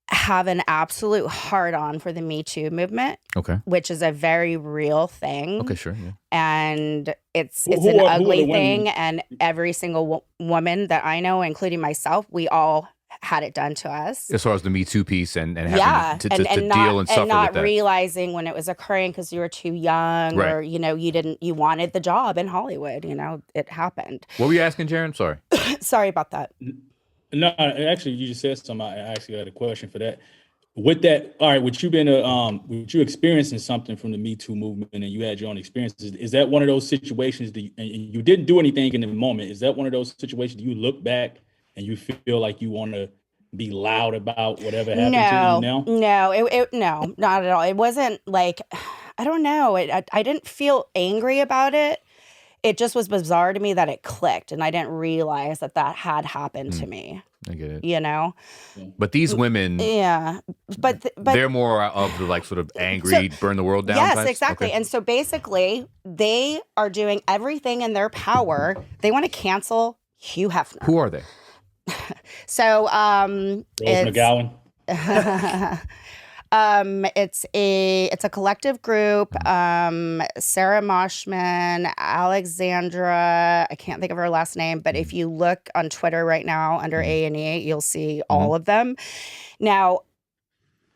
have an absolute hard-on for the Me Too movement, Okay. which is a very real thing. Okay, sure. Yeah. And it's Who an are ugly the thing, women? and every single woman that I know, including myself, we all had it done to us. As far as the Me Too piece and having Yeah, to and deal and suffer not with that. realizing when it was occurring because you were too young, Right. or you wanted the job in Hollywood. It happened. What were you asking, Jarren? Sorry. Sorry about that. No, actually, you just said something. I actually had a question for that. With that, all right, with you experiencing something from the Me Too movement, and you had your own experiences, is that one of those situations and you didn't do anything in the moment? Is that one of those situations you look back and you feel like you want to be loud about whatever happened to you now? No, not at all. It wasn't like, I don't know. I didn't feel angry about it. It just was bizarre to me that it clicked, and I didn't realize that had happened to me. I get it. But these Mm, women, Yeah, but they're more of the like sort of angry, burn the world down yes, types? exactly. Okay. And so basically, they are doing everything in their power. They want to cancel Hugh Hefner. Who are they? So Rose it's McGowan. it's a collective group. Sarah Moshman, Alexandra, I can't think of her last name, but if you look on Twitter right now under A&E, you'll see all of them. Now,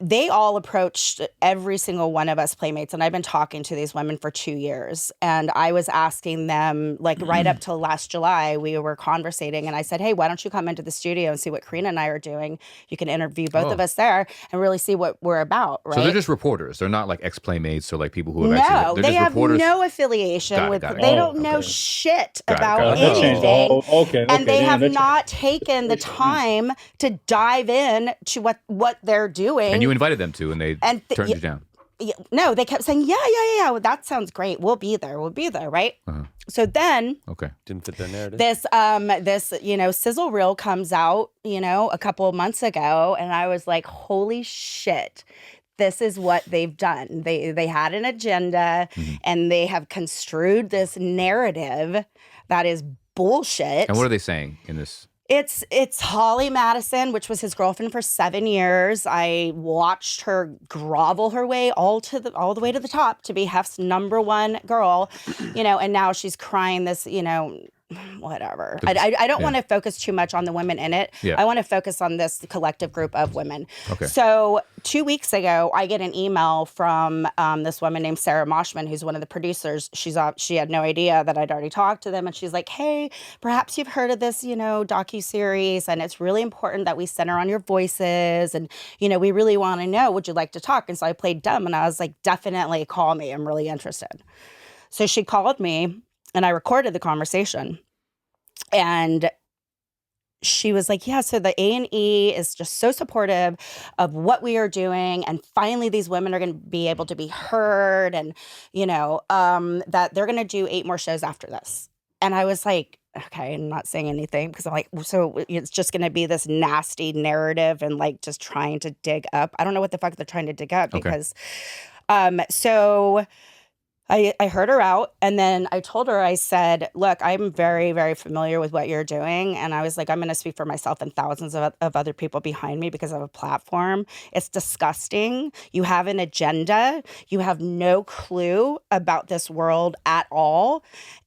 they all approached every single one of us Playmates, and I've been talking to these women for 2 years, and I was asking them, like, right up till last July, we were conversating, and I said, hey, why don't you come into the studio and see what Karina and I are doing? You can interview both of us there and really see what we're about, right? So they're just reporters. They're not like ex-Playmates or like people who have No, actually... they They're just have reporters. no affiliation Got it, with. got it. They Oh, don't know okay. shit Got it, about got it. That changed the anything, whole. Okay. and they damn, have that not taken the time to dive in to what they're doing. And you invited them to, and they turned you down. No, they kept saying, yeah. Well, that sounds great. We'll be there, right? So then Okay. Didn't fit their narrative. this sizzle reel comes out, a couple of months ago, and I was like, holy shit. This is what they've done. They had an agenda, and they have construed this narrative that is bullshit. And what are they saying in this? It's Holly Madison, which was his girlfriend for 7 years. I watched her grovel her way all the way to the top to be Hef's number one girl, and now she's crying this, whatever. I don't want to focus too much on the women in it. Yeah. I want to focus on this collective group of women. Okay. So 2 weeks ago, I get an email from this woman named Sarah Moshman, who's one of the producers. She had no idea that I'd already talked to them, and she's like, "Hey, perhaps you've heard of this, docuseries, and it's really important that we center on your voices, and we really want to know. Would you like to talk?" And so I played dumb, and I was like, "Definitely call me. I'm really interested." So she called me, and I recorded the conversation, and she was like, yeah, so the A&E is just so supportive of what we are doing, and finally these women are going to be able to be heard, and that they're going to do 8 more shows after this. And I was like, okay, I'm not saying anything, because I'm like, so it's just going to be this nasty narrative and like just trying to dig up. I don't know what the fuck they're trying to dig up, because so I heard her out, and then I told her, I said, look, I'm very, very familiar with what you're doing. And I was like, I'm going to speak for myself and thousands of other people behind me because I have a platform. It's disgusting. You have an agenda. You have no clue about this world at all.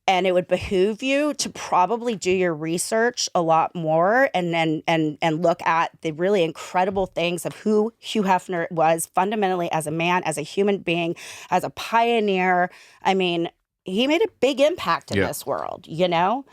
And it would behoove you to probably do your research a lot more and look at the really incredible things of who Hugh Hefner was fundamentally as a man, as a human being, as a pioneer. I mean, he made a big impact in this world, you know?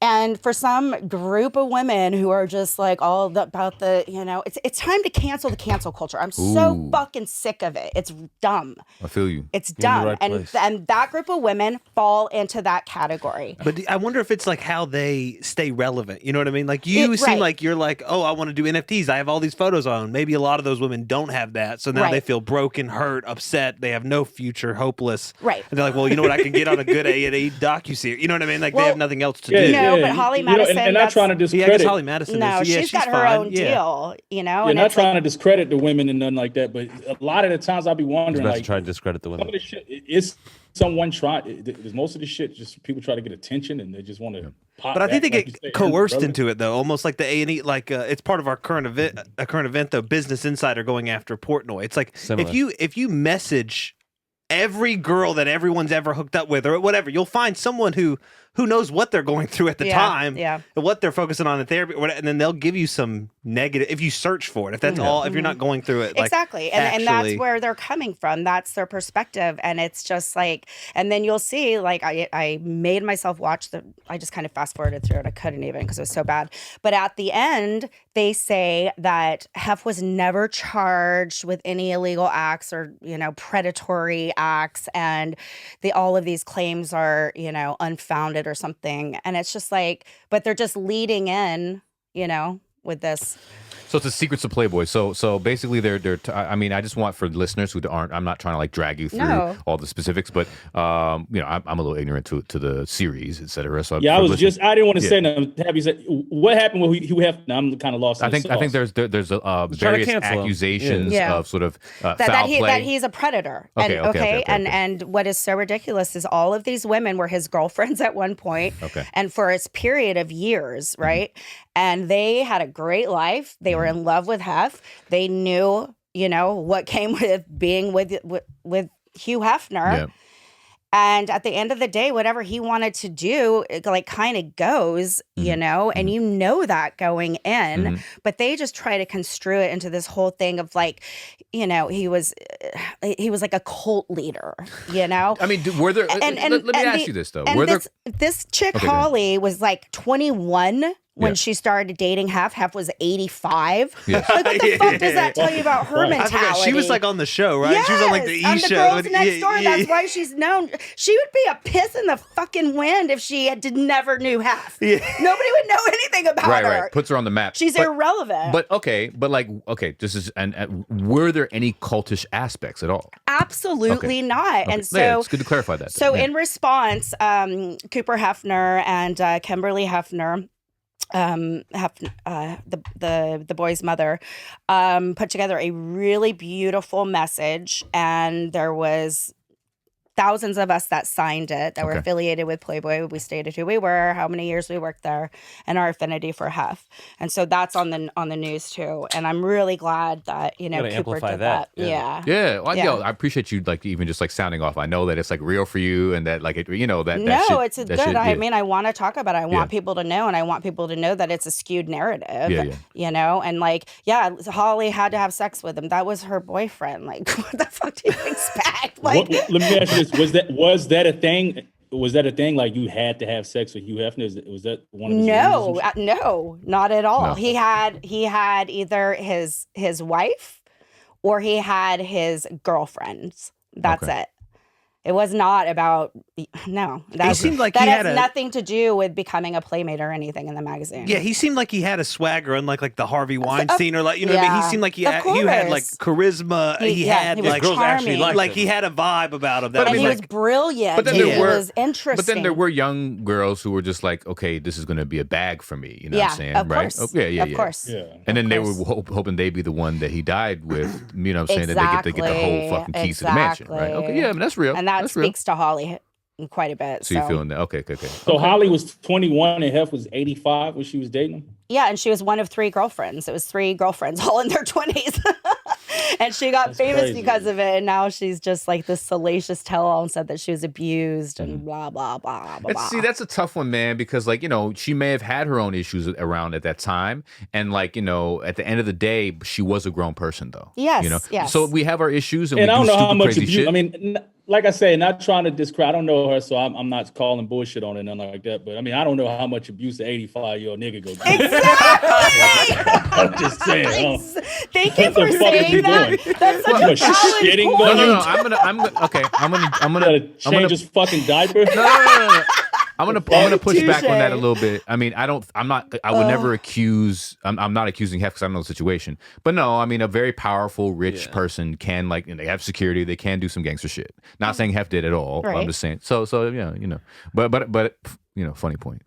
And for some group of women who are just like about the, you know, it's time to cancel the cancel culture. I'm so fucking sick of it. It's dumb. I feel you. It's dumb. right place. And that group of women fall into that category. But I wonder if it's like how they stay relevant. You know what I mean? Like you seem like you're like, oh, I want to do NFTs. I have all these photos on. Maybe a lot of those women don't have that. So now they feel broken, hurt, upset. They have no future, hopeless. Right. And they're like, well, you know what? I can get on a good A&E docuseries. You know what I mean? Like they have nothing else to do. No, but Holly Madison. And not trying to Yeah, I discredit. guess Holly Madison No, is. Yeah, she's got her fine. own deal, you know? You're And not it's trying to discredit the women and nothing like that, but a lot of the times I'll be wondering, Best like, to try to discredit the some women. of this shit, it's someone trying. Most of the shit, just people try to get attention and they just want to pop. But I think back, they like get you say, coerced irrelevant. into it though, almost like the A&E. Like it's part of our current event though. Business Insider going after Portnoy. It's like Similar. if you message every girl that everyone's ever hooked up with or whatever, you'll find someone who knows what they're going through at the time, and what they're focusing on in therapy, and then they'll give you some negative if you search for it. If that's all, if you're not going through it, like, exactly, and that's where they're coming from. That's their perspective, and it's just like, and then you'll see, like, I made myself watch I just kind of fast forwarded through it. I couldn't even because it was so bad. But at the end, they say that Hef was never charged with any illegal acts or, you know, predatory acts, and all of these claims are, you know, unfounded or something. And it's just like, but they're just leading in, you know, with this. So it's the secrets of Playboy. So basically, I mean, I just want for listeners who aren't. I'm not trying to like drag you through all the specifics, but you know, I'm a little ignorant to the series, etc. So I didn't want to say nothing. Have you said what happened with Hugh Hefner? I'm kind of lost. I think there's various accusations of sort of foul play. That he's a predator. Okay. And what is so ridiculous is all of these women were his girlfriends at one point, and for a period of years, right? And they had a great life. They were in love with Hef. They knew, you know, what came with being with Hugh Hefner. Yeah. And at the end of the day, whatever he wanted to do, it like kind of goes, you know, and you know that going in, but they just try to construe it into this whole thing of like, you know, he was like a cult leader, you know. I mean, were there? Let me ask you this though: this chick Holly was like 21 when she started dating Hef. Hef was 85. Like, what the fuck does that tell you about her mentality? She was like on the show, right? Yes, she was on like the E show. The Girls Next Door. That's why she's known. She would be a piss in the fucking wind if she never knew Hef. Nobody would know anything about her. Right. Puts her on the map. She's irrelevant. But this is and were there any cultish aspects at all? Absolutely not. Okay. And so it's good to clarify that. So in response, Cooper Hefner and Kimberly Hefner, the boy's mother, put together a really beautiful message, and there was thousands of us that signed it, that were affiliated with Playboy. We stated who we were, how many years we worked there, and our affinity for Hef. And so that's on the news too. And I'm really glad that, you know, Cooper did that. Yeah. Yo, I appreciate you like even just like sounding off. I know that it's like real for you, and that like it, you know that. It's good. I mean, I want to talk about it. I want people to know, and I want people to know that it's a skewed narrative. You know, and like, Holly had to have sex with him. That was her boyfriend. Like, what the fuck do you expect? Like, let me ask you this. Was that a thing? Was that a thing? Like you had to have sex with Hugh Hefner? Was that one of his reasons? No, not at all. No. He had either his wife or he had his girlfriends. That's it. It was not about That seemed like that he has had nothing to do with becoming a playmate or anything in the magazine. Yeah, he seemed like he had a swagger, unlike like the Harvey Weinstein or like, you know what I mean? He seemed like he had like charisma. He had was like girls actually charming. liked he had a vibe about him. And he was brilliant. But then He was interesting. But then there were young girls who were just like, okay, this is going to be a bag for me. You know what I'm saying? Of right? course. Oh, yeah. Of course. Yeah. And then they were hoping they'd be the one that he died with. You know what I'm saying? That they get the whole fucking keys to the mansion, right? Okay, yeah, I mean, that's real. And that that's speaks to Holly quite a bit. So you're feeling that? Okay. So Holly was 21 and Hef was 85 when she was dating him? Yeah, and she was one of 3 girlfriends. It was 3 girlfriends, all in their 20s. And she got famous crazy. because of it. And now she's just like this salacious tell-all and said that she was abused and blah, blah, blah, blah, blah. See, that's a tough one, man, because like, she may have had her own issues around at that time. And like, at the end of the day, she was a grown person though. Yes, yes. So we have our issues and And we I don't do know how stupid much crazy abuse. shit. I mean, like I say, not trying to discredit. I don't know her, so I'm not calling bullshit on it, nothing like that. But I mean, I don't know how much abuse an 85-year-old nigga go through. Exactly. I'm just saying. Thank you What for the fuck is saying he that. doing? That's such What, a valid shitting point. on No, you? I'm gonna Gotta change his fucking diaper. no. I'm gonna push back on that a Touche. little bit. I mean, I would never accuse. I'm not accusing Hef because I don't know the situation. But no, I mean, a very powerful, rich person can they have security. They can do some gangster shit. Not saying Hef did at all. Right. I'm just saying. So yeah, But funny point.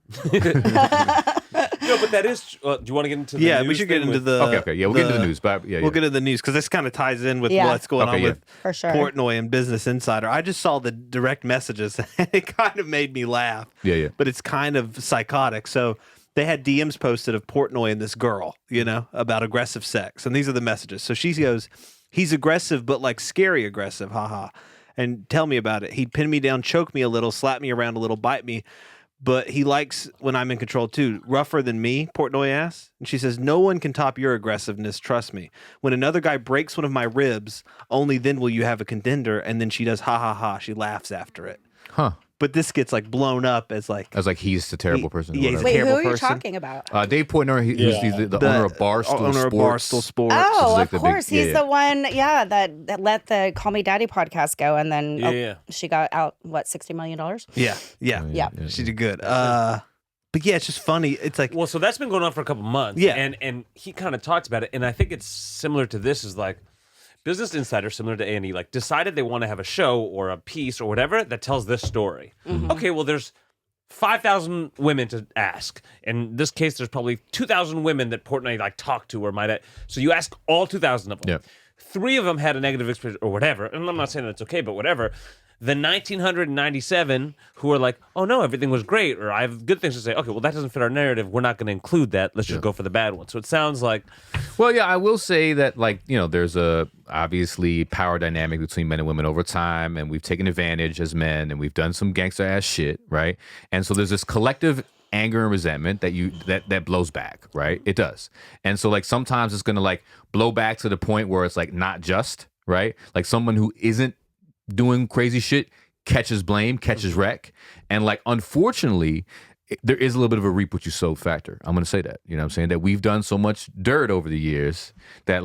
No, but that is. Do you want to get into the Yeah, news we should get thing into with- the. Okay, yeah, we'll get into the news. But yeah, We'll get into the news because this kind of ties in with Yeah. what's going Okay, on yeah. with For sure. Portnoy and Business Insider. I just saw the direct messages and it kind of made me laugh. Yeah. But it's kind of psychotic. So they had DMs posted of Portnoy and this girl, about aggressive sex. And these are the messages. So she goes, he's aggressive, but like scary aggressive. Haha. And tell me about it. He'd pin me down, choke me a little, slap me around a little, bite me. But he likes when I'm in control too. Rougher than me, Portnoy asks. And she says, no one can top your aggressiveness, trust me. When another guy breaks one of my ribs, only then will you have a contender. And then she does ha ha ha. She laughs after it. Huh. But this gets like blown up as like I was like, he's a terrible person. or yeah, he's whatever. Wait, who terrible are you person. talking about? Dave Portnoy, he's the owner of Barstool owner of Sports. Barstool Sports. Oh, like of the big- course. yeah, He's yeah. the one, that let the Call Me Daddy podcast go. And then Yeah. she got out, $60 million? Yeah. Yeah. She did good. But yeah, it's just funny. It's like Well, so that's been going on for a couple months. Yeah. And he kind of talks about it, and I think it's similar to this. Is like Business Insider, similar to A&E, like decided they want to have a show or a piece or whatever that tells this story. Okay, well, there's 5,000 women to ask. In this case, there's probably 2,000 women that Portnoy like talked to or might have. So you ask all 2,000 of them. Yeah. 3 of them had a negative experience or whatever. And I'm not saying that's okay, but whatever. The 1,997 who are like, oh no, everything was great, or I have good things to say. Okay, well, that doesn't fit our narrative. We're not going to include that. Let's just go for the bad one. So it sounds like Well, yeah, I will say that, there's a obviously power dynamic between men and women over time, and we've taken advantage as men, and we've done some gangster ass shit, right? And so there's this collective anger and resentment that blows back, right? It does. And so sometimes it's gonna blow back to the point where it's not just, right? Like someone who isn't doing crazy shit catches blame, catches wreck, and unfortunately there is a little bit of a reap what you sow factor. I'm going to say that. You know what I'm saying? That we've done so much dirt over the years that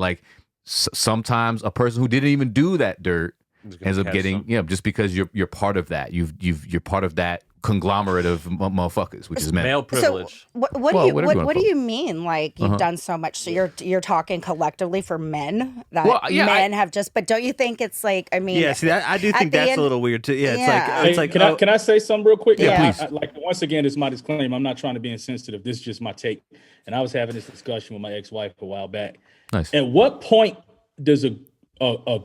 sometimes a person who didn't even do that dirt ends up catch getting, some. just because you're part of that. You're part of that conglomerate of motherfuckers, which is men. male privilege. So what do Well, you whatever you wanna what do call it. you mean? Like you've done so much. So you're talking collectively for men that Well, yeah, men have just. But don't you think it's yeah. See, I do at think the that's end- a little weird too. Yeah, Yeah. it's like Can I say something real quick? Yeah, please. Once again, it's my disclaimer. I'm not trying to be insensitive. This is just my take. And I was having this discussion with my ex-wife a while back. Nice. At what point does a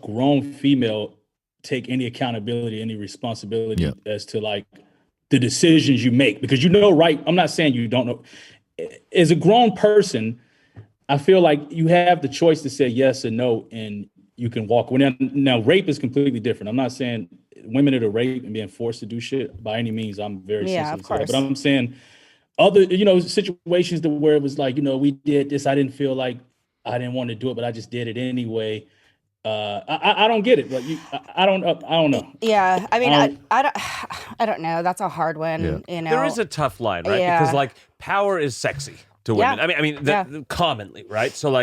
grown female take any accountability, any responsibility as to the decisions you make? Because right? I'm not saying you don't know. As a grown person, I feel like you have the choice to say yes or no, and you can walk away. Now, rape is completely different. I'm not saying women that are raped and being forced to do shit by any means. I'm very Yeah, sensitive of to that. course. But I'm saying other, situations where it was we did this. I didn't feel like I didn't want to do it, but I just did it anyway. I don't get it. But I don't know. Yeah, I mean, Um, I don't know. That's a hard one. You know, There is a tough line, right? Yeah. Because power is sexy to women. Yeah. I mean, commonly, right? So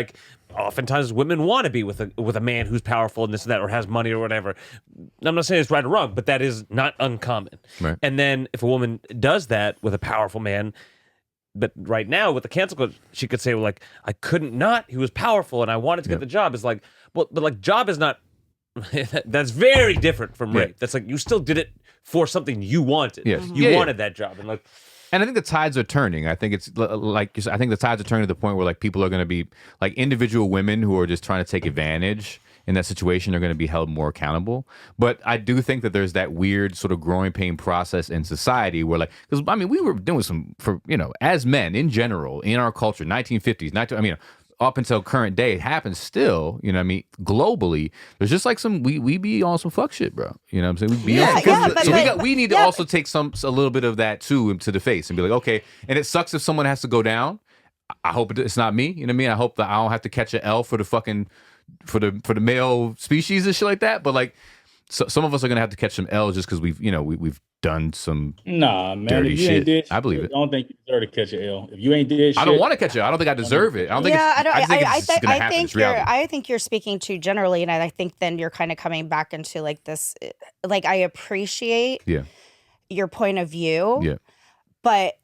oftentimes women want to be with a man who's powerful and this and that, or has money or whatever. I'm not saying it's right or wrong, but that is not uncommon. Right. And then if a woman does that with a powerful man, but right now with the cancel culture, she could say, well, I couldn't not. He was powerful and I wanted to get the job. It's but job is not. That's very different from rape. That's you still did it for something you wanted. Yes. You Yeah, wanted that job, and And I think the tides are turning. I think it's I think the tides are turning to the point where people are going to be individual women who are just trying to take advantage in that situation are going to be held more accountable. But I do think that there's that weird sort of growing pain process in society where because we were doing some as men in general in our culture, 1950s, up until current day, it happens still. You know what I mean? Globally, there's just like we be on some fuck shit, bro. You know what I'm saying? We be on some so we need to also take a little bit of that too to the face and be like, okay. And it sucks if someone has to go down. I hope it's not me. You know what I mean? I hope that I don't have to catch an L for the fucking for the male species and shit like that. But like, so some of us are gonna have to catch some L's just because we've done some man. dirty If you shit. ain't did shit, I believe it. I don't think you deserve to catch an L. If you ain't did shit, I don't want to catch it. I don't think I deserve it. I don't think. I think you're speaking too generally, and I think then you're kind of coming back into like this. Like I appreciate your point of view, but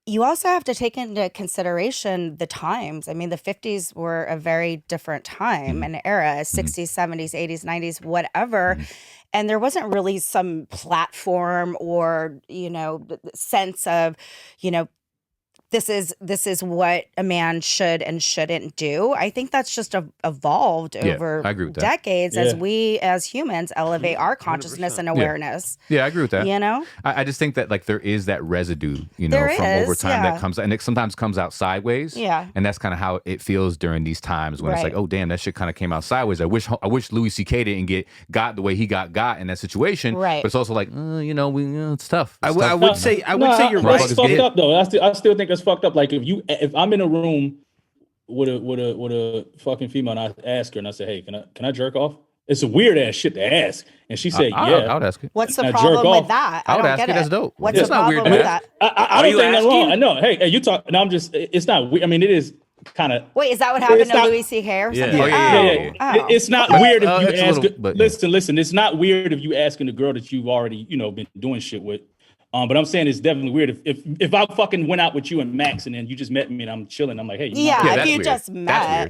you also have to take into consideration the times. I mean, the 50s were a very different time and era, 60s, 70s, 80s, 90s, whatever. And there wasn't really some platform or, sense of, this is what a man should and shouldn't do. I think that's just evolved over I agree with that. decades as we as humans elevate our consciousness 100%. And awareness. Yeah, I agree with that. I just think that like there is that residue, from over time that comes, and it sometimes comes out sideways. Yeah. And that's kind of how it feels during these times when it's like, oh damn, that shit kind of came out sideways. I wish Louis C.K. didn't got the way he got in that situation. Right. But it's also like, it's tough. I would say you're right. That's fucked up though. I still think that's fucked up. Like if I'm in a room with a fucking female and I ask her and I say, hey, can I jerk off? It's a weird ass shit to ask, and she said, yeah. I would ask it. What's the problem with that? I would ask it. That's dope. What's the problem with that? I don't think that's wrong. I know. Hey, you talk. No, I'm just. It's not weird. I mean, it is kind of. Wait, is that what happened to Louis C.K. or something? Yeah. It's not weird if you ask. But, listen. It's not weird if you asking a girl that you've already been doing shit with. But I'm saying it's definitely weird if I fucking went out with you and Max and then you just met me and I'm chilling. I'm like, hey, if you just met,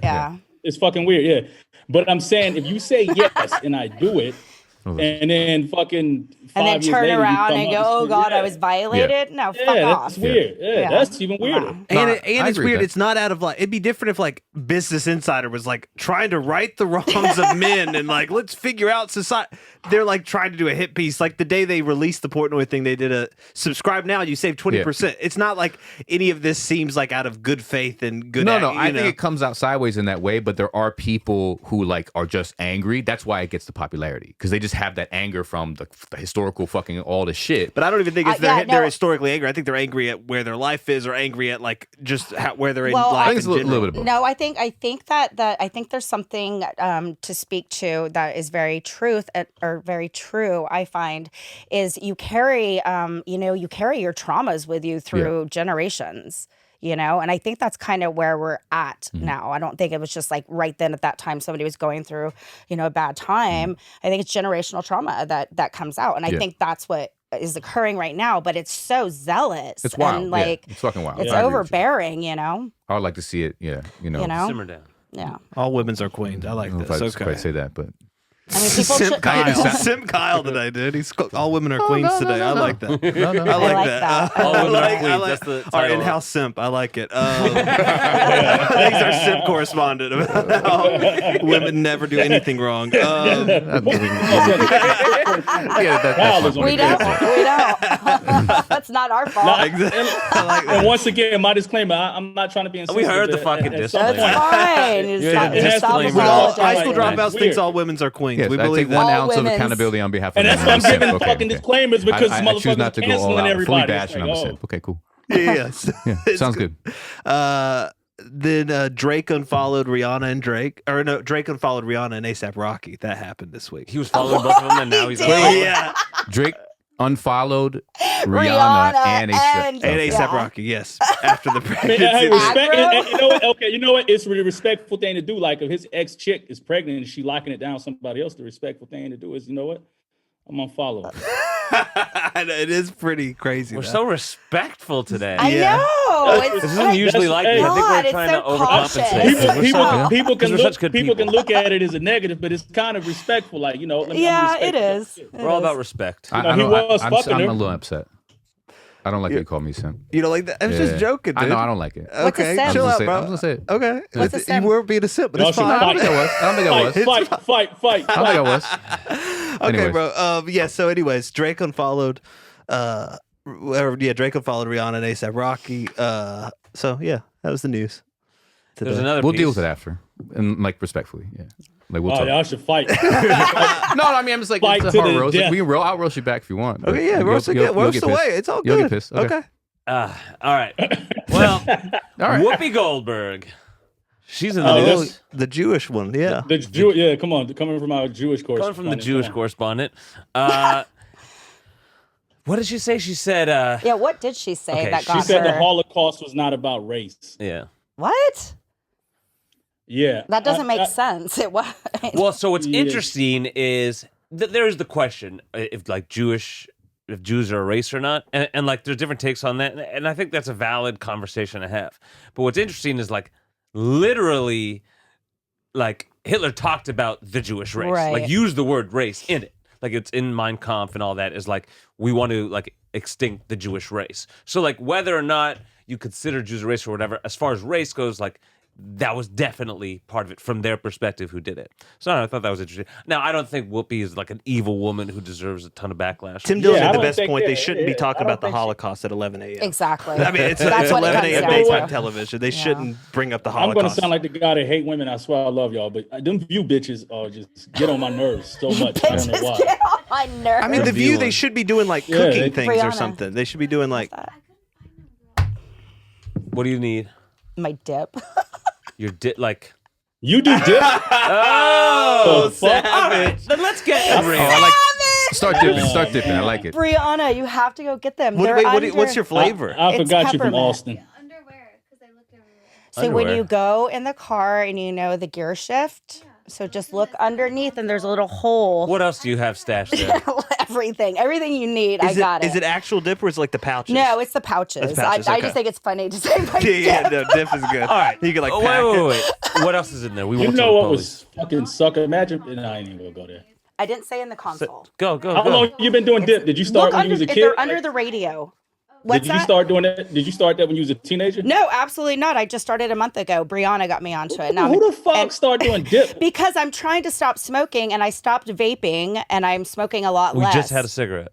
it's fucking weird, yeah. But I'm saying if you say yes and I do it, and then fucking 5 and then years turn later, around and go, oh God, I was violated. No, fuck off. That's weird. Yeah, that's even weirder. And it's weird. It's not out of like. It'd be different if like Business Insider was like trying to right the wrongs of men and like let's figure out society. They're like trying to do a hit piece. Like the day they released the Portnoy thing, they did a subscribe now, you save 20%. It's not like any of this seems like out of good faith and good. No. I think it comes out sideways in that way, but there are people who like are just angry. That's why it gets the popularity because they just have that anger from the historical fucking all the shit. But I don't even think it's they're historically angry. I think they're angry at where their life is, or angry at like just where they're in life. I think it's a little bit of both. No, I think there's something to speak to that is very very true. I find is you carry your traumas with you through generations. And I think that's kind of where we're at now. I don't think it was just like right then at that time somebody was going through, a bad time. I think it's generational trauma that comes out. And I think that's what is occurring right now, but it's so zealous. It's wild. And it's fucking wild. It's overbearing, I would like to see it, simmer down. Yeah. All women's are queens. I like I don't know this. if I quite say that, but I mean, people Simp Kyle today, dude. He's all women are queens today. I like that. I like that. All women are queens. That's the our title. in-house simp. I like it. Thanks, our simp correspondent about how women never do anything wrong. We don't. That's not our fault. No, exactly. And once again, my disclaimer: I'm not trying to be insensitive. We heard the fucking disclaimer. That's fine. Stop High High school Right. dropouts thinks all women's are queens. yes, we I believe take 1 that. ounce of women's. accountability on behalf of And that's why I'm giving fucking disclaimers because I choose motherfuckers not to go all canceling out, fully everybody. bash, and I'm a simp. Okay, cool. Yes. Yeah, sounds good. Then Drake unfollowed Rihanna and Drake. Or no, Drake unfollowed Rihanna and A$AP Rocky. That happened this week. He was following both of them, and now he's Yeah. Drake unfollowed Rihanna and and A$AP Rocky, yes. After the I mean, pregnancy. hey, respect, and you know what? Okay, you know what? It's a really respectful thing to do. Like if his ex chick is pregnant and she locking it down with somebody else, the respectful thing to do is, you know what? I'm gonna follow. It is pretty crazy. We're though. so respectful today. I know. This isn't usually like this. I think God, we're trying to it's so overcompensate. cautious. People can look at it as a negative, but it's kind of respectful. Like, you know, let me It is. We're all about respect. I'm he was fucking a her. little upset. I don't like that you call me simp. You don't like that? I was just joking, dude. I know, I don't like it. What's a Okay, simp? chill I'm out, just bro. gonna say it. Okay. What's a You simp? were being a simp, but Y'all it's should fine. I don't think I was. Fight. I don't think I was. Okay, Anyways. bro. Yeah. So, anyways, Drake unfollowed. Drake unfollowed Rihanna and A$AP Rocky. So yeah, that was the news. There's another We'll piece. deal with it after, and like respectfully, yeah. Like we'll Oh, talk. y'all should fight. No, I mean I'm just like Fight it's a to hard the roast. death. I'll roast you back if you want. but Okay, yeah, you'll- roast you'll- you'll roast get away. pissed. It's all You'll good. get pissed. Okay. All right. Well, All right. Whoopi Goldberg. She's in the Oh, news. The Jewish one, yeah. Yeah, come on, coming from our Jewish correspondent. Coming from the Jewish come on. correspondent. What did she say? She said, Yeah, what did she say Okay, that she got She said her? the Holocaust was not about race. yeah. What? Yeah, That doesn't make sense. It was. Well, so what's Yeah. interesting is that there is the question if Jews are a race or not, and like there's different takes on that, and I think that's a valid conversation to have. But what's interesting is like literally, like Hitler talked about the Jewish race, Right. like used the word race in it, like it's in Mein Kampf and all that. Is like we want to like extinct the Jewish race. So like whether or not you consider Jews a race or whatever, as far as race goes, like that was definitely part of it from their perspective who did it. So I thought that was interesting. Now, I don't think Whoopi is like an evil woman who deserves a ton of backlash. Tim Dillon Yeah, I made the don't best think- point. They yeah, shouldn't be yeah, talking I don't about the think she- Holocaust at 11 a.m. Exactly. I mean, it's That's what it 11 comes a.m. down daytime to. television. They Yeah. shouldn't bring up the I'm Holocaust. going to sound like the guy that hate women. I swear I love y'all, but them View bitches are just get on my nerves so much. I don't know why. Get on my nerves. I mean, The View View, on. they should be doing like Yeah, cooking they- things or Brianna. something. They should be doing like, What do you need? my dip. Your like. You do dip? Oh, The fuck? all right. Then let's get Oh, I like start dipping. Start dipping. I like it. Brianna, you have to go get them. what, They're wait, under... what's your flavor? I It's forgot you from peppermint. Austin. Underwear, because I looked everywhere. So when Underwear. you go in the car and you know the gear shift, so just look underneath and there's a little hole. What else do you have stashed there? Everything you need. I got it. Is it actual dip or is it like the pouches? No, it's the pouches. It's pouches, I okay. just think it's funny to say my Yeah, dip. no, dip is good. All right. You can like Oh, pack it. wait. What else is in there? We You won't know tell what the was fucking sucker? Imagine. No, I ain't even going to go there. I didn't say in the console. Go. How long you been doing dip? Did you start Look when under, you was a if kid? they're under the radio. What's Did you that? start doing that? Did you start that when you was a teenager? No, absolutely not. I just started a month ago. Brianna got me onto it. Now Who I'm- the fuck and- start doing dip? Because I'm trying to stop smoking and I stopped vaping and I'm smoking a lot We less. just had a cigarette.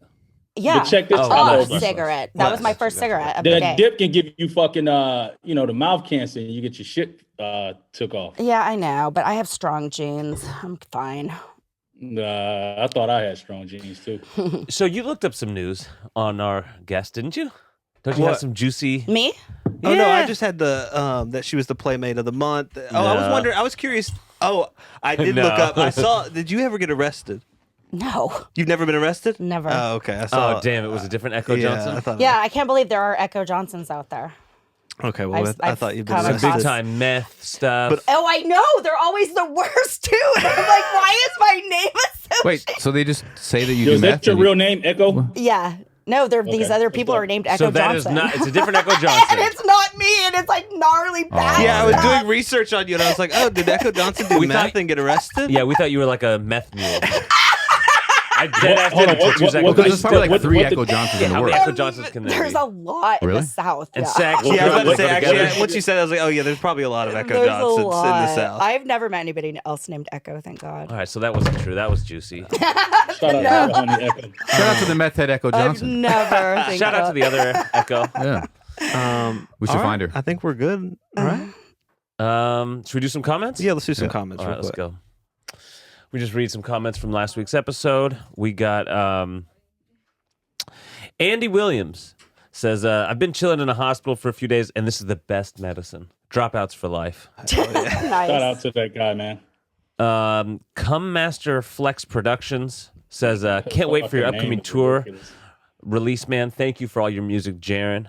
yeah. But check this Oh, out. a bless, though. bless. cigarette. That was my first cigarette of the That day. dip can give you fucking the mouth cancer and you get your shit took off. Yeah, I know, but I have strong genes. I'm fine. I thought I had strong genes too. So you looked up some news on our guest, didn't you? Don't you have What? some juicy? Me? Oh no, I Yeah. just had the that she was the Playmate of the month. Oh, I was No. wondering. I was curious. Oh, I did No. look up. I saw. Did you ever get arrested? No, You've never been arrested? never. Oh, okay. I saw. Oh, damn! It was a different Echo yeah, Johnson. I thought. Yeah, I can't believe there are Echo Johnsons out there. Okay. Well, I thought you'd been come Some arrested. big time meth stuff. But- Oh, I know. They're always the worst too. And I'm like, why is my name associated? Wait, so they just say that you Yo, do is meth? that your and you- real name, Echo? Yeah. No, these Okay, other let's people go. are named Echo so that is Johnson. not. It's a different Echo Johnson. and it's not me, and it's like gnarly bad. Yeah, I was stuff. doing research on you, and I was like, "Oh, did Echo Johnson do We meth thought- and get arrested?" Yeah, we thought you were like a meth mule. I dead ass Hold on, didn't. what- Choose Echo what- Because there's Johnson. probably like what- 3 what Echo the- Johnsons Yeah, in the how world. many Echo Johnsons can there There's be? a lot in Really? the South. And yeah. Sax. Yeah, I was about to Look say. together. Actually, once you said, it, I was like, "Oh yeah, there's probably a lot of Echo There's Johnsons a in lot. the South." I've never met anybody else named Echo, thank God. All right, so that wasn't true. That was juicy. Shout out to homie Echo. Shout out to the meth head Echo I've Johnson. never. thank Shout out to God. the other Echo. Yeah. We should all find right, her. I think we're good. All right. Should we do some comments? Yeah, let's do some Yeah. comments. All right, real let's quick. go. We just read some comments from last week's episode. We got Andy Williams says, I've been chilling in a hospital for a few days, and this is the best medicine. Dropouts for life. Shout Nice. out to that guy, man. Come Master Flex Productions says, can't wait for your Fucking upcoming name is tour. ridiculous. Release, man. Thank you for all your music, Jarren.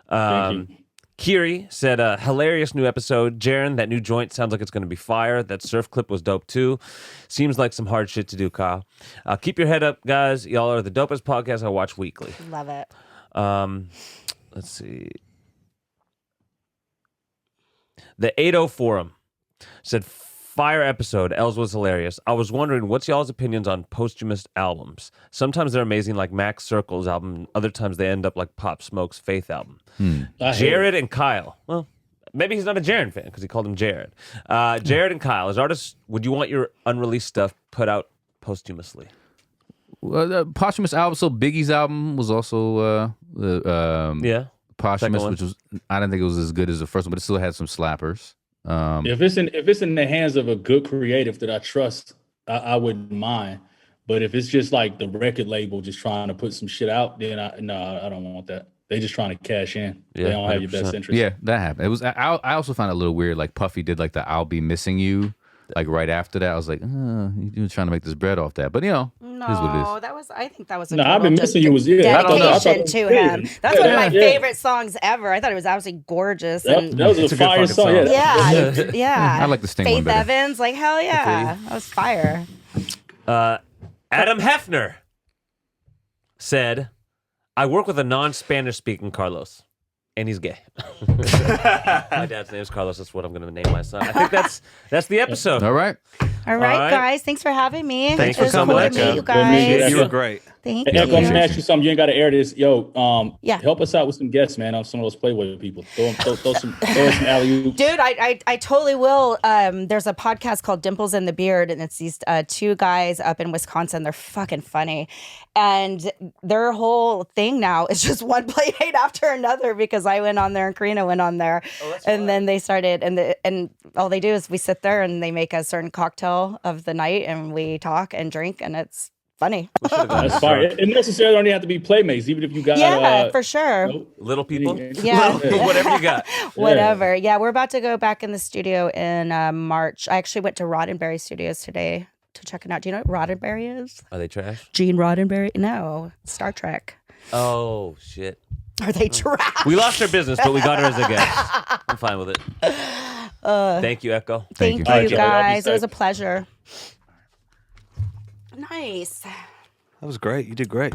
Thank you. Kiri said, hilarious new episode. Jarren, that new joint sounds like it's going to be fire. That surf clip was dope too. Seems like some hard shit to do, Kyle. Keep your head up, guys. Y'all are the dopest podcast I watch weekly. Love it. Let's see. The 80 Forum said, fire episode. Els was hilarious. I was wondering, what's y'all's opinions on posthumous albums? Sometimes they're amazing, like Max Circle's album. Other times they end up like Pop Smoke's Faith album. I hate it. Jared and Kyle. Well, maybe he's not a Jarren fan because he called him Jared. Jared and Kyle, as artists, would you want your unreleased stuff put out posthumously? Well, the posthumous album. So Biggie's album was also Yeah. posthumous, Second one. which was I don't think it was as good as the first one, but it still had some slappers. If it's in the hands of a good creative that I trust, I wouldn't mind. But if it's just like the record label just trying to put some shit out, then I don't want that. They just trying to cash in. Yeah, they don't have your best 100%. interest. Yeah, that happened. It was. I also found it a little weird. Like Puffy did like the "I'll Be Missing You." Like right after that, I was like, you're trying to make this bread off that. But you know, No, it is what it is. I think that was a No, I've total been missing you was I don't know. I thought dedication it was to good. him. That's one of my Yeah. favorite songs ever. I thought it was absolutely gorgeous. That And was It's a a good fire fucking song. song. yeah, yeah. I like the Sting Faith one better. Evans, like hell yeah, that was fire. Adam Hefner said, "I work with a non-Spanish speaking Carlos, and he's gay." My dad's name is Carlos. That's what I'm going to name my son. I think that's the episode. All right. All right, right. guys, thanks for having me. Thanks It for was coming, cool to Echo. meet you Good to meet you, guys. Echo. You were great. Thank Echo, I'm you. gonna ask you something. You ain't got to air this. Yo, Yeah. help us out with some guests, man. On some of those Playboy people. Throw some alley-oops. Dude, I totally will. There's a podcast called Dimples in the Beard, and it's these two guys up in Wisconsin. They're fucking funny. And their whole thing now is just one play date after another because I went on there and Karina went on there. And then they started, and all they do is we sit there and they make a certain cocktail of the night and we talk and drink, and it's funny. That's fine. It necessarily don't even have to be Playmates, even if you got Yeah, for sure. Little people. Yeah. Whatever you got. Whatever. Yeah, we're about to go back in the studio in March. I actually went to Roddenberry Studios today to check it out. Do you know what Roddenberry is? Are they trash? Gene Roddenberry? No, Star Trek. Oh, shit. Are they trash? We lost her business, but we got her as a guest. I'm fine with it. Thank you, Echo. Thank you, you. All right, Joey, I'll be guys. It was safe. a pleasure. Nice. That was great. You did great.